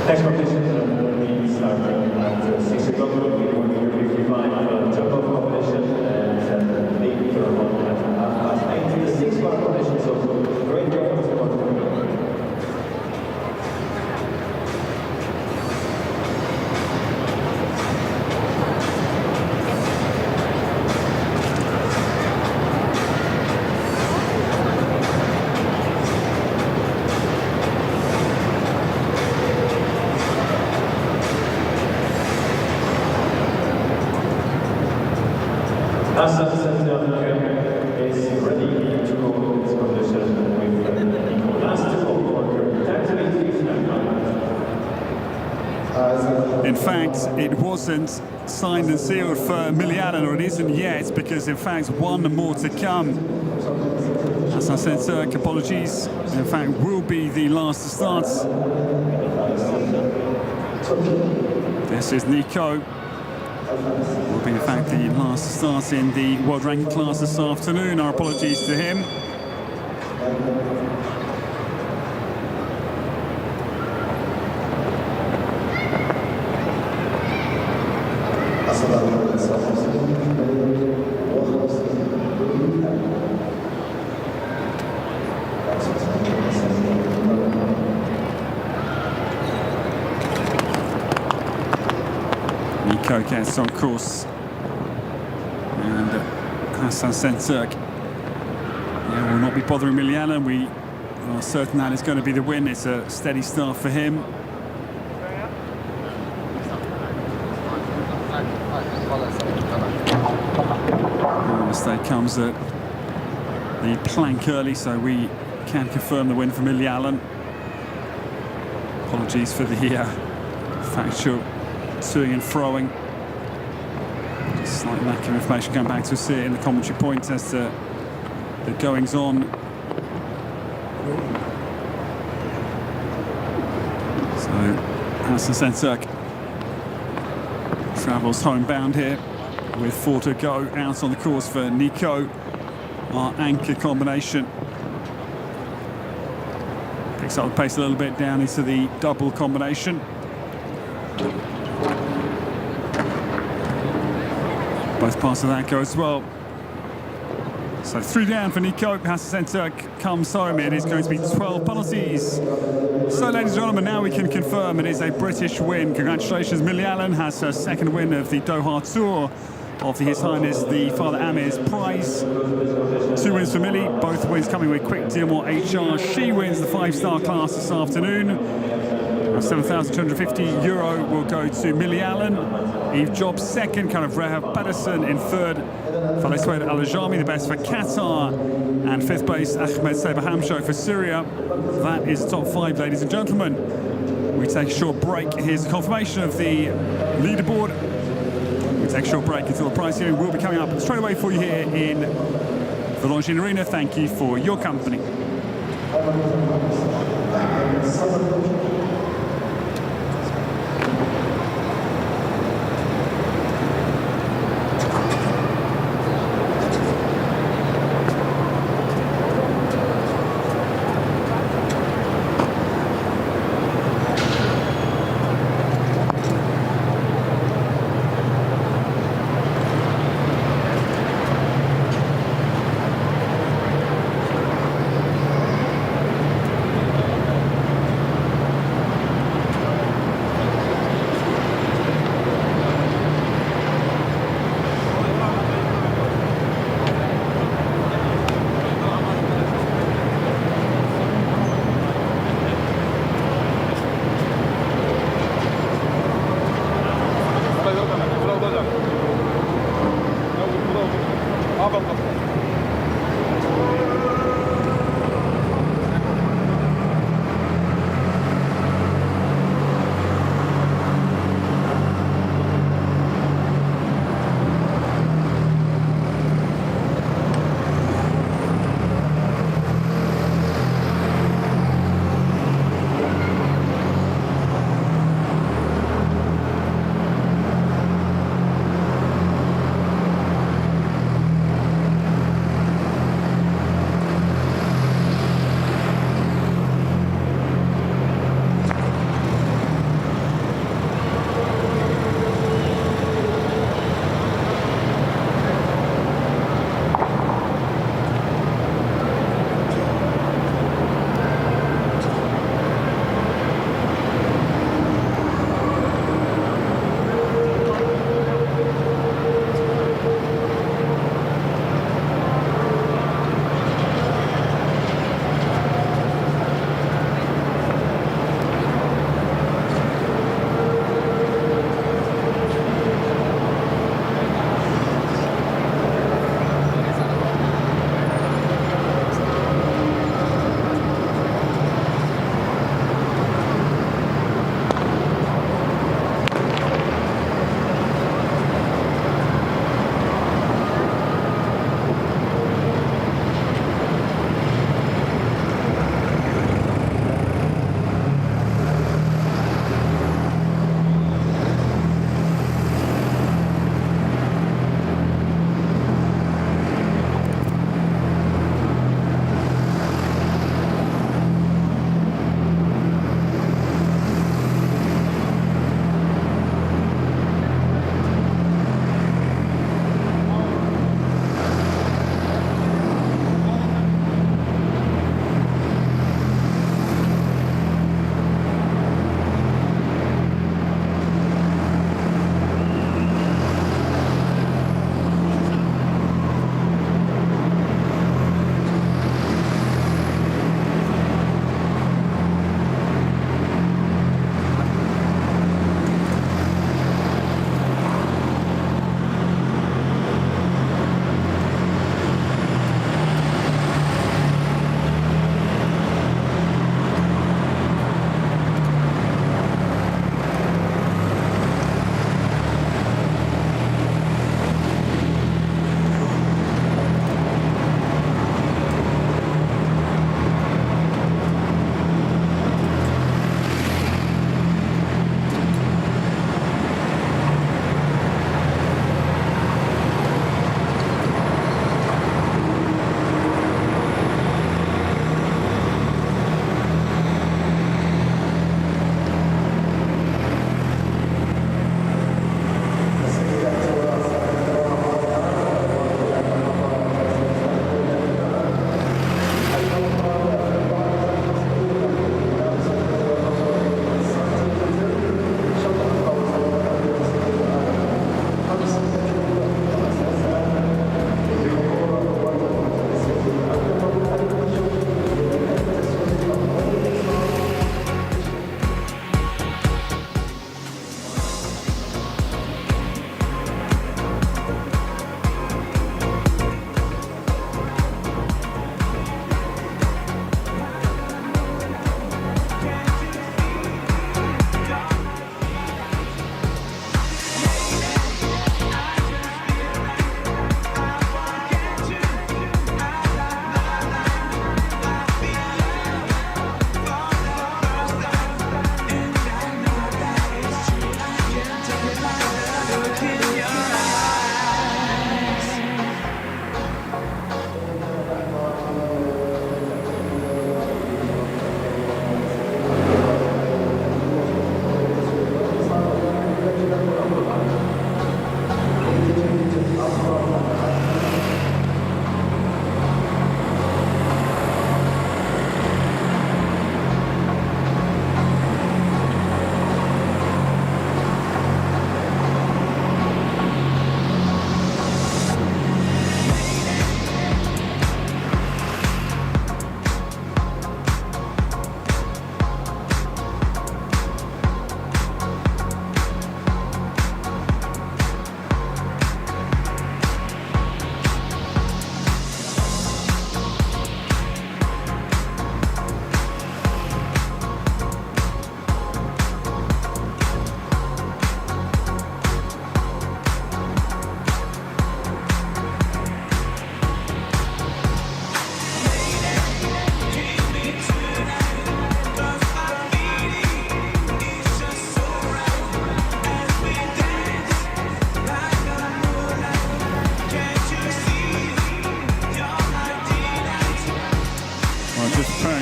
Next competition will be starting at 6 o'clock. We will be 55 jump-off competition. fact, it wasn't signed and sealed for Milialan, or it isn't yet, because in fact one more to come. As I said, apologies, in fact will be the last to start. This is Nico. Will be in fact the last to start in the world ranking class this afternoon. Our apologies to him. Nico gets on course, and Hassan Senturk will not be bothering Milialan. We are certain that is going to be the win. It's a steady start for him. Mistake comes at the plank early, so we can confirm the win for Milialan. Apologies for the factual toing and froing. Just slight lack of information going back to us here in the commentary point as to the goings on. So Hassan Senturk travels homebound here with 4 to go. Out on the course for Nico, our anchor combination. Picks up the pace a little bit down into the double combination. Both parts of that go as well. So 3 down for Nico. Hassan Senturk comes home. It is going to be 12 penalties. So, ladies and gentlemen, now we can confirm it is a British win. Congratulations, Milialan has her second win of the Doha Tour of His Highness the Father Amir's prize. 2 wins for Millie, both wins coming with quick deal more HR. She wins the 5-star class this afternoon. €7,250 will go to Milialan. Eve Jobs second, kind of Rehav Pedersen in third. Faliswed Al-Ajami, the best for Qatar. And 5th place, Ahmed Sabahamsho for Syria. That is the top 5, ladies and gentlemen. We take a short break. Here's the confirmation of the leaderboard. We take a short break until the prize hearing will be coming up straight away for you here in the Longines Arena. Thank you for your company.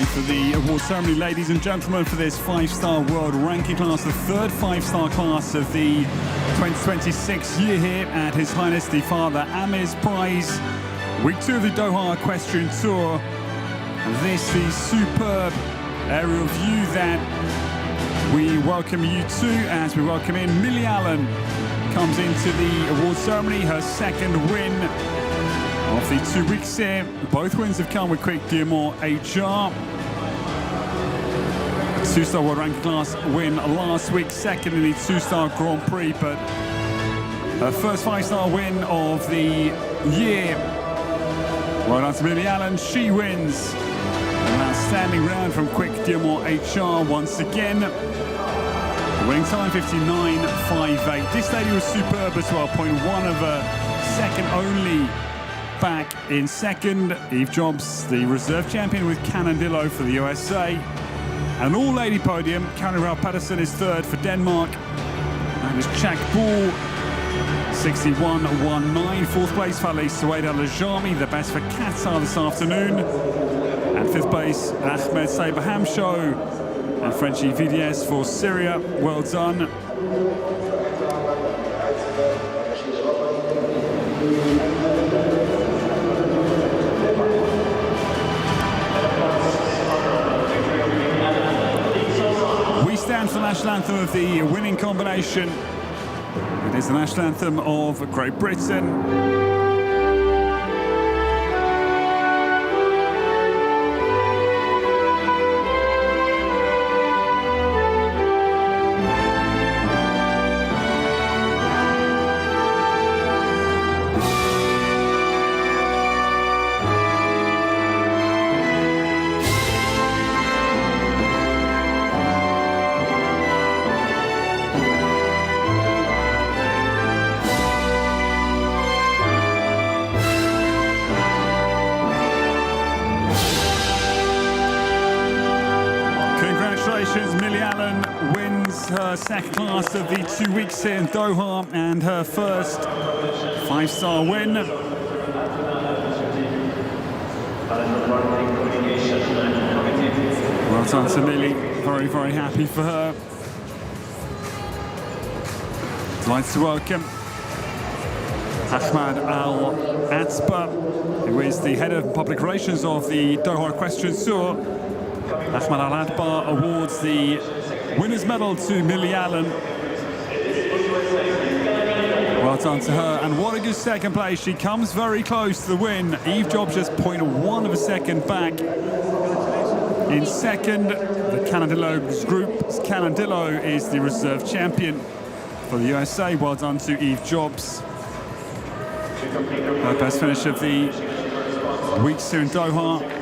time for the award ceremony, ladies and gentlemen, for this 5-star world ranking class, the third 5-star class of the 2026 year here at His Highness the Father Amir's Prize. Week 2 of the Doha Equestrian Tour. And this the superb aerial view that we welcome you to as we welcome in Millie Allen. Comes into the award ceremony, her second win of the 2 weeks here. Both wins have come with Quick Diamond HR. 2-star world ranking class win last week, second in the 2-star Grand Prix, but her first 5-star win of the year. Well done to Millie Allen, she wins an outstanding round from Quick Diamond HR once again. The winning time 59.58. This lady was superb as well, 0.1 of a second only back in second. Eve Jobs, the reserve champion with Cannondillo for the USA. An all-lady podium. Karen Ralph Patterson is third for Denmark. And it's Chak Bull, 61.19. Fourth place, Falaise Souaid Al-Ajami, the best for Qatar this afternoon. And fifth place, Ahmed Saber Hamsho and Frenchy VDS for Syria. Well done. We stand for the national anthem of the winning combination. It is the national anthem of Great Britain. Millie Allen wins her second class of the 2 weeks here in Doha and her first 5-star win. Well done to Millie, very, very happy for her. Delighted to welcome HAMAD Al-Atba, who is the head of public relations of the Doha Equestrian Tour. HAMAD Al-Atba awards the winner's medal to Millie Allen. Well done to her, and what a good second place. She comes very close to the win. Eve Jobs just 0.1 of a second back. In second, the Cannondillo's group. Cannondillo is the reserve champion for the USA. Well done to Eve Jobs. Her best finish of the weeks here in Doha.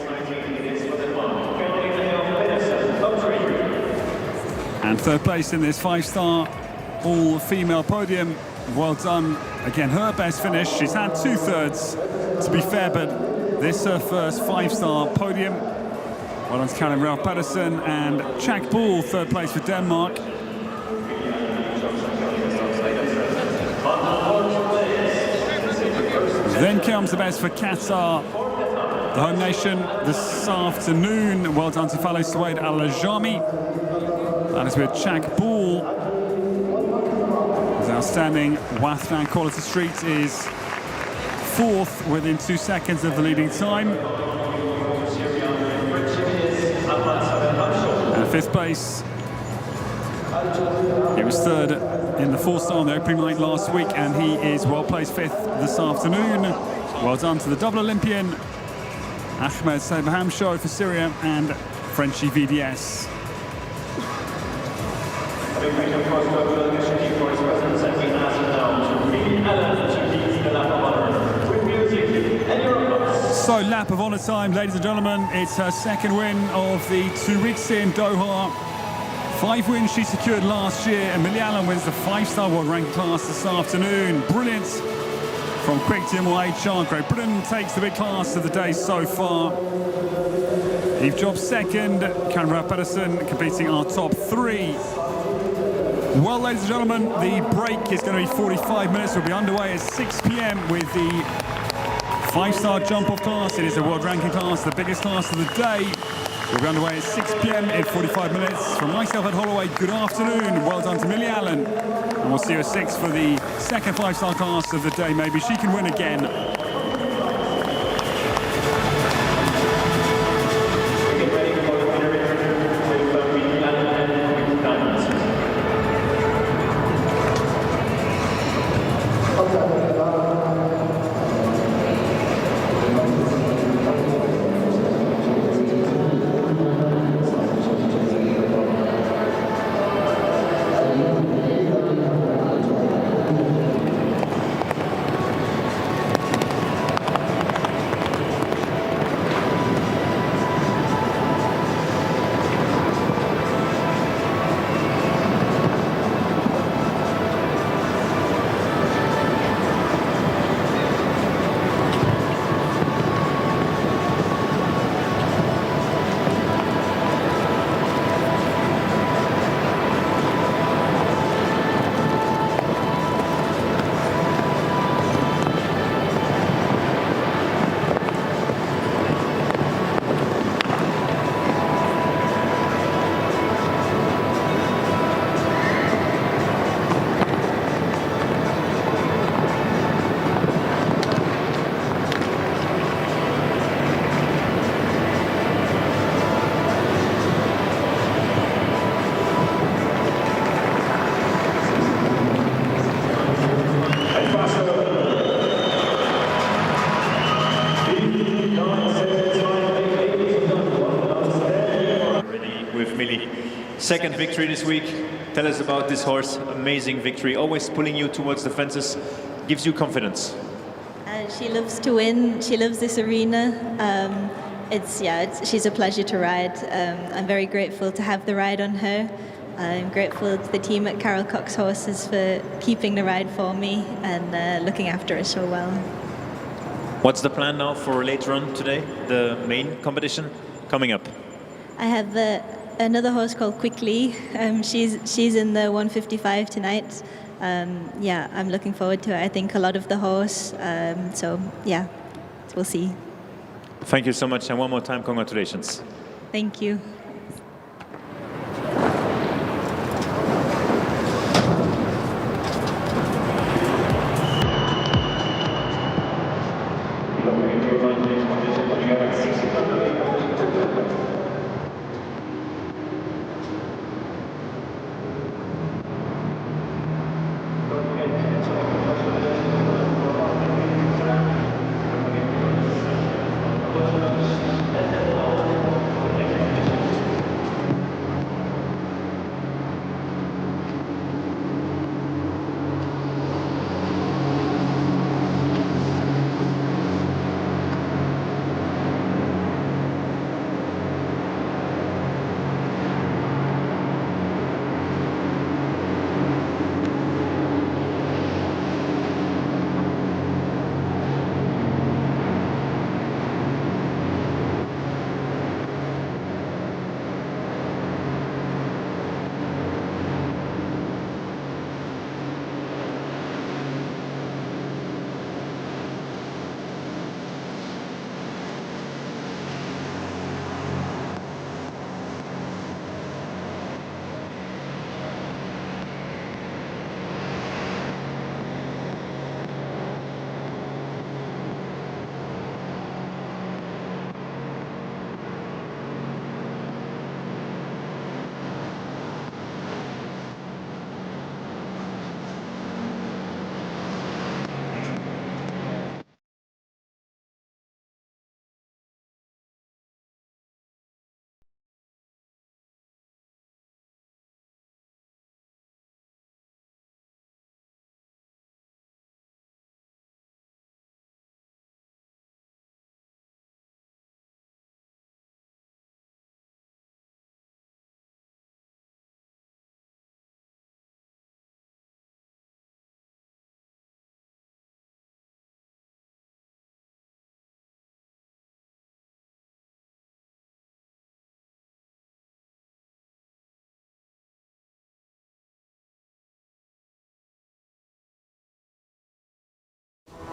And third place in this 5-star all-female podium. Well done. Again, her best finish. She's had 2/3, to be fair, but this is her first 5-star podium. Well done to Karen Ralph Patterson and Chak Bull, third place for Denmark. Then comes the best for Qatar, the home nation, this afternoon. Well done to Falaise Souaid Al-Ajami. That is with Chak Bull. His outstanding Wathnan Quality Street is fourth within 2 seconds of the leading time. And fifth place. He was third in the 4-star on the opening night last week, and he is well placed fifth this afternoon. Well done to the double Olympian, Ahmed Saber Hamsho for Syria and Frenchy VDS. So, lap of honour time, ladies and gentlemen. It's her second win of the 2 weeks in Doha. 5 wins she secured last year, and Millie Allen wins the 5-star world ranking class this afternoon. Brilliant from Quick Diamond HR. Great Britain takes the big class of the day so far. Eve Jobs second, Karen Ralph Patterson completing our top 3. Well, ladies and gentlemen, the break is going to be 45 minutes. We'll be underway at 6 p.m. with the 5-star jump-off class. It is a world ranking class, the biggest class of the day. We'll be underway at 6 p.m. in 45 minutes. From myself at Holloway, good afternoon. Well done to Millie Allen. And we'll see you at 6 for the second 5-star class of the day. Maybe she can win again. Second victory this week. Tell us about this horse. Amazing victory. Always pulling you towards the fences. Gives you confidence. She loves to win. She loves this arena. She's a pleasure to ride. I'm very grateful to have the ride on her. I'm grateful to the team at Carol Cox Horses for keeping the ride for me and looking after her so well. What's the plan now for later on today? The main competition coming up. I have another horse called Quickly. She's in the 155 tonight. I'm looking forward to it. I think a lot of the horse. We'll see. Thank you so much, and one more time, congratulations. Thank you.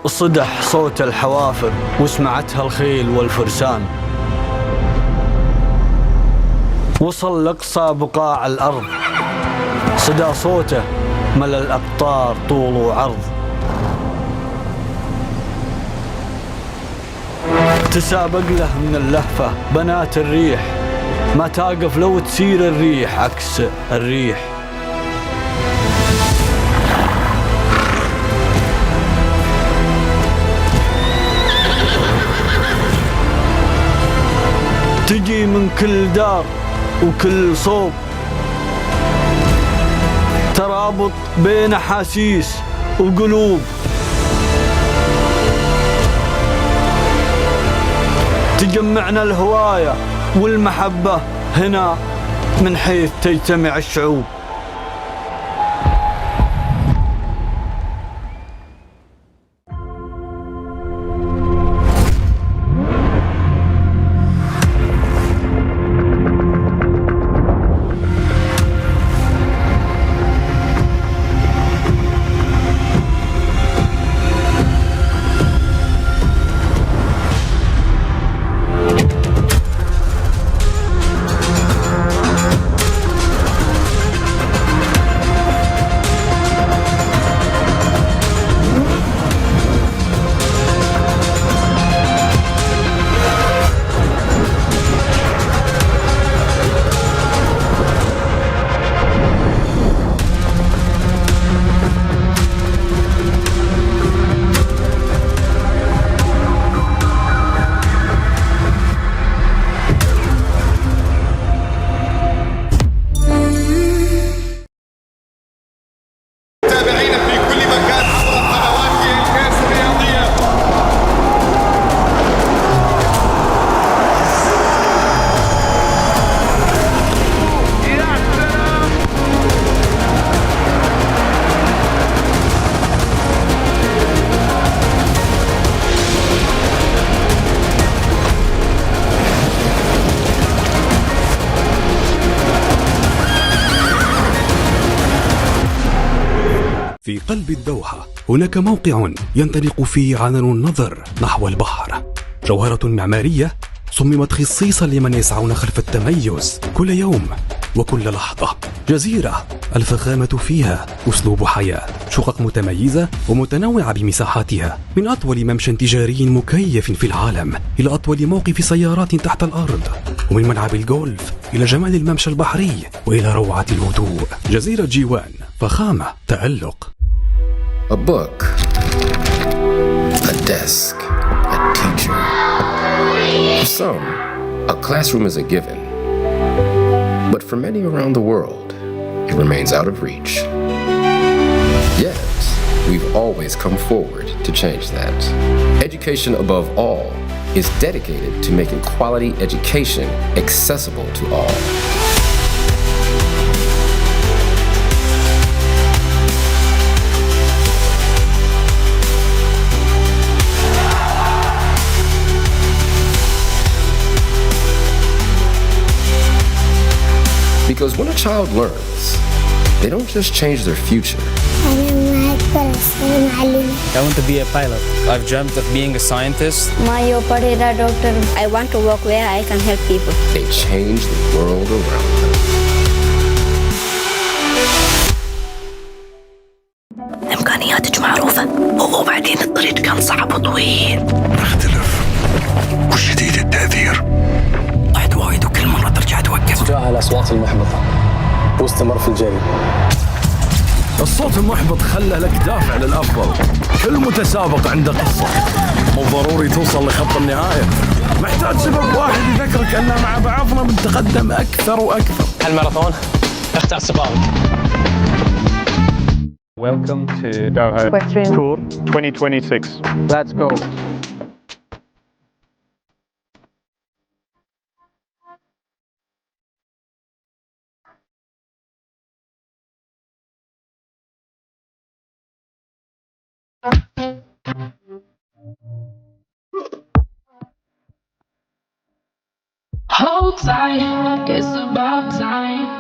صدح صوت الحوافر وسمعتها الخيل والفرسان. وصل لأقصى بقاع الأرض، صدى صوته ملأ الأقطار طول وعرض. تسابق له من اللهفة بنات الريح، ما تقف لو تسير الريح عكس الريح. تجي من كل دار وكل صوب، ترابط بين أحاسيس وقلوب. تجمعنا الهواية والمحبة هنا من حيث تجتمع الشعوب. في قلب الدوحة هناك موقع ينطلق فيه عنان النظر نحو البحر، جوهرة معمارية صممت خصيصا لمن يسعون خلف التميز كل يوم وكل لحظة. جزيرة الفخامة فيها أسلوب حياة، شقق متميزة ومتنوعة بمساحاتها، من أطول ممشى تجاري مكيف في العالم إلى أطول موقف سيارات تحت الأرض، ومن ملعب الجولف إلى جمال الممشى البحري وإلى روعة الهدوء. جزيرة جيوان، فخامة، تألق. A book, a desk, a teacher. For some, a classroom is a given. But for many around the world, it remains out of reach. Yet, we've always come forward to change that. Education above all is dedicated to making quality education accessible to all. Because when a child learns, they don't just change their future. I want to be a pilot. I've dreamt of being a scientist. Doctor. I want to work where I can help people. They change the world around them. إمكانياتك معروفة، وبعدين الطريق كان صعب وطويل. نختلف وشديد التأثير. طحت وايد وكل مرة ترجع توقف. تجاهل الأصوات المحبطة واستمر في الجري. الصوت المحبط خلى لك دافع للأفضل. كل متسابق عنده قصة، مو ضروري توصل لخط النهاية. محتاج سبب واحد يذكرك أننا مع بعضنا بنتقدم أكثر وأكثر. هالماراثون اختار سباقك. Welcome to Doha Equestrian Tour 2026. Let's go. Hold tight, it's about time.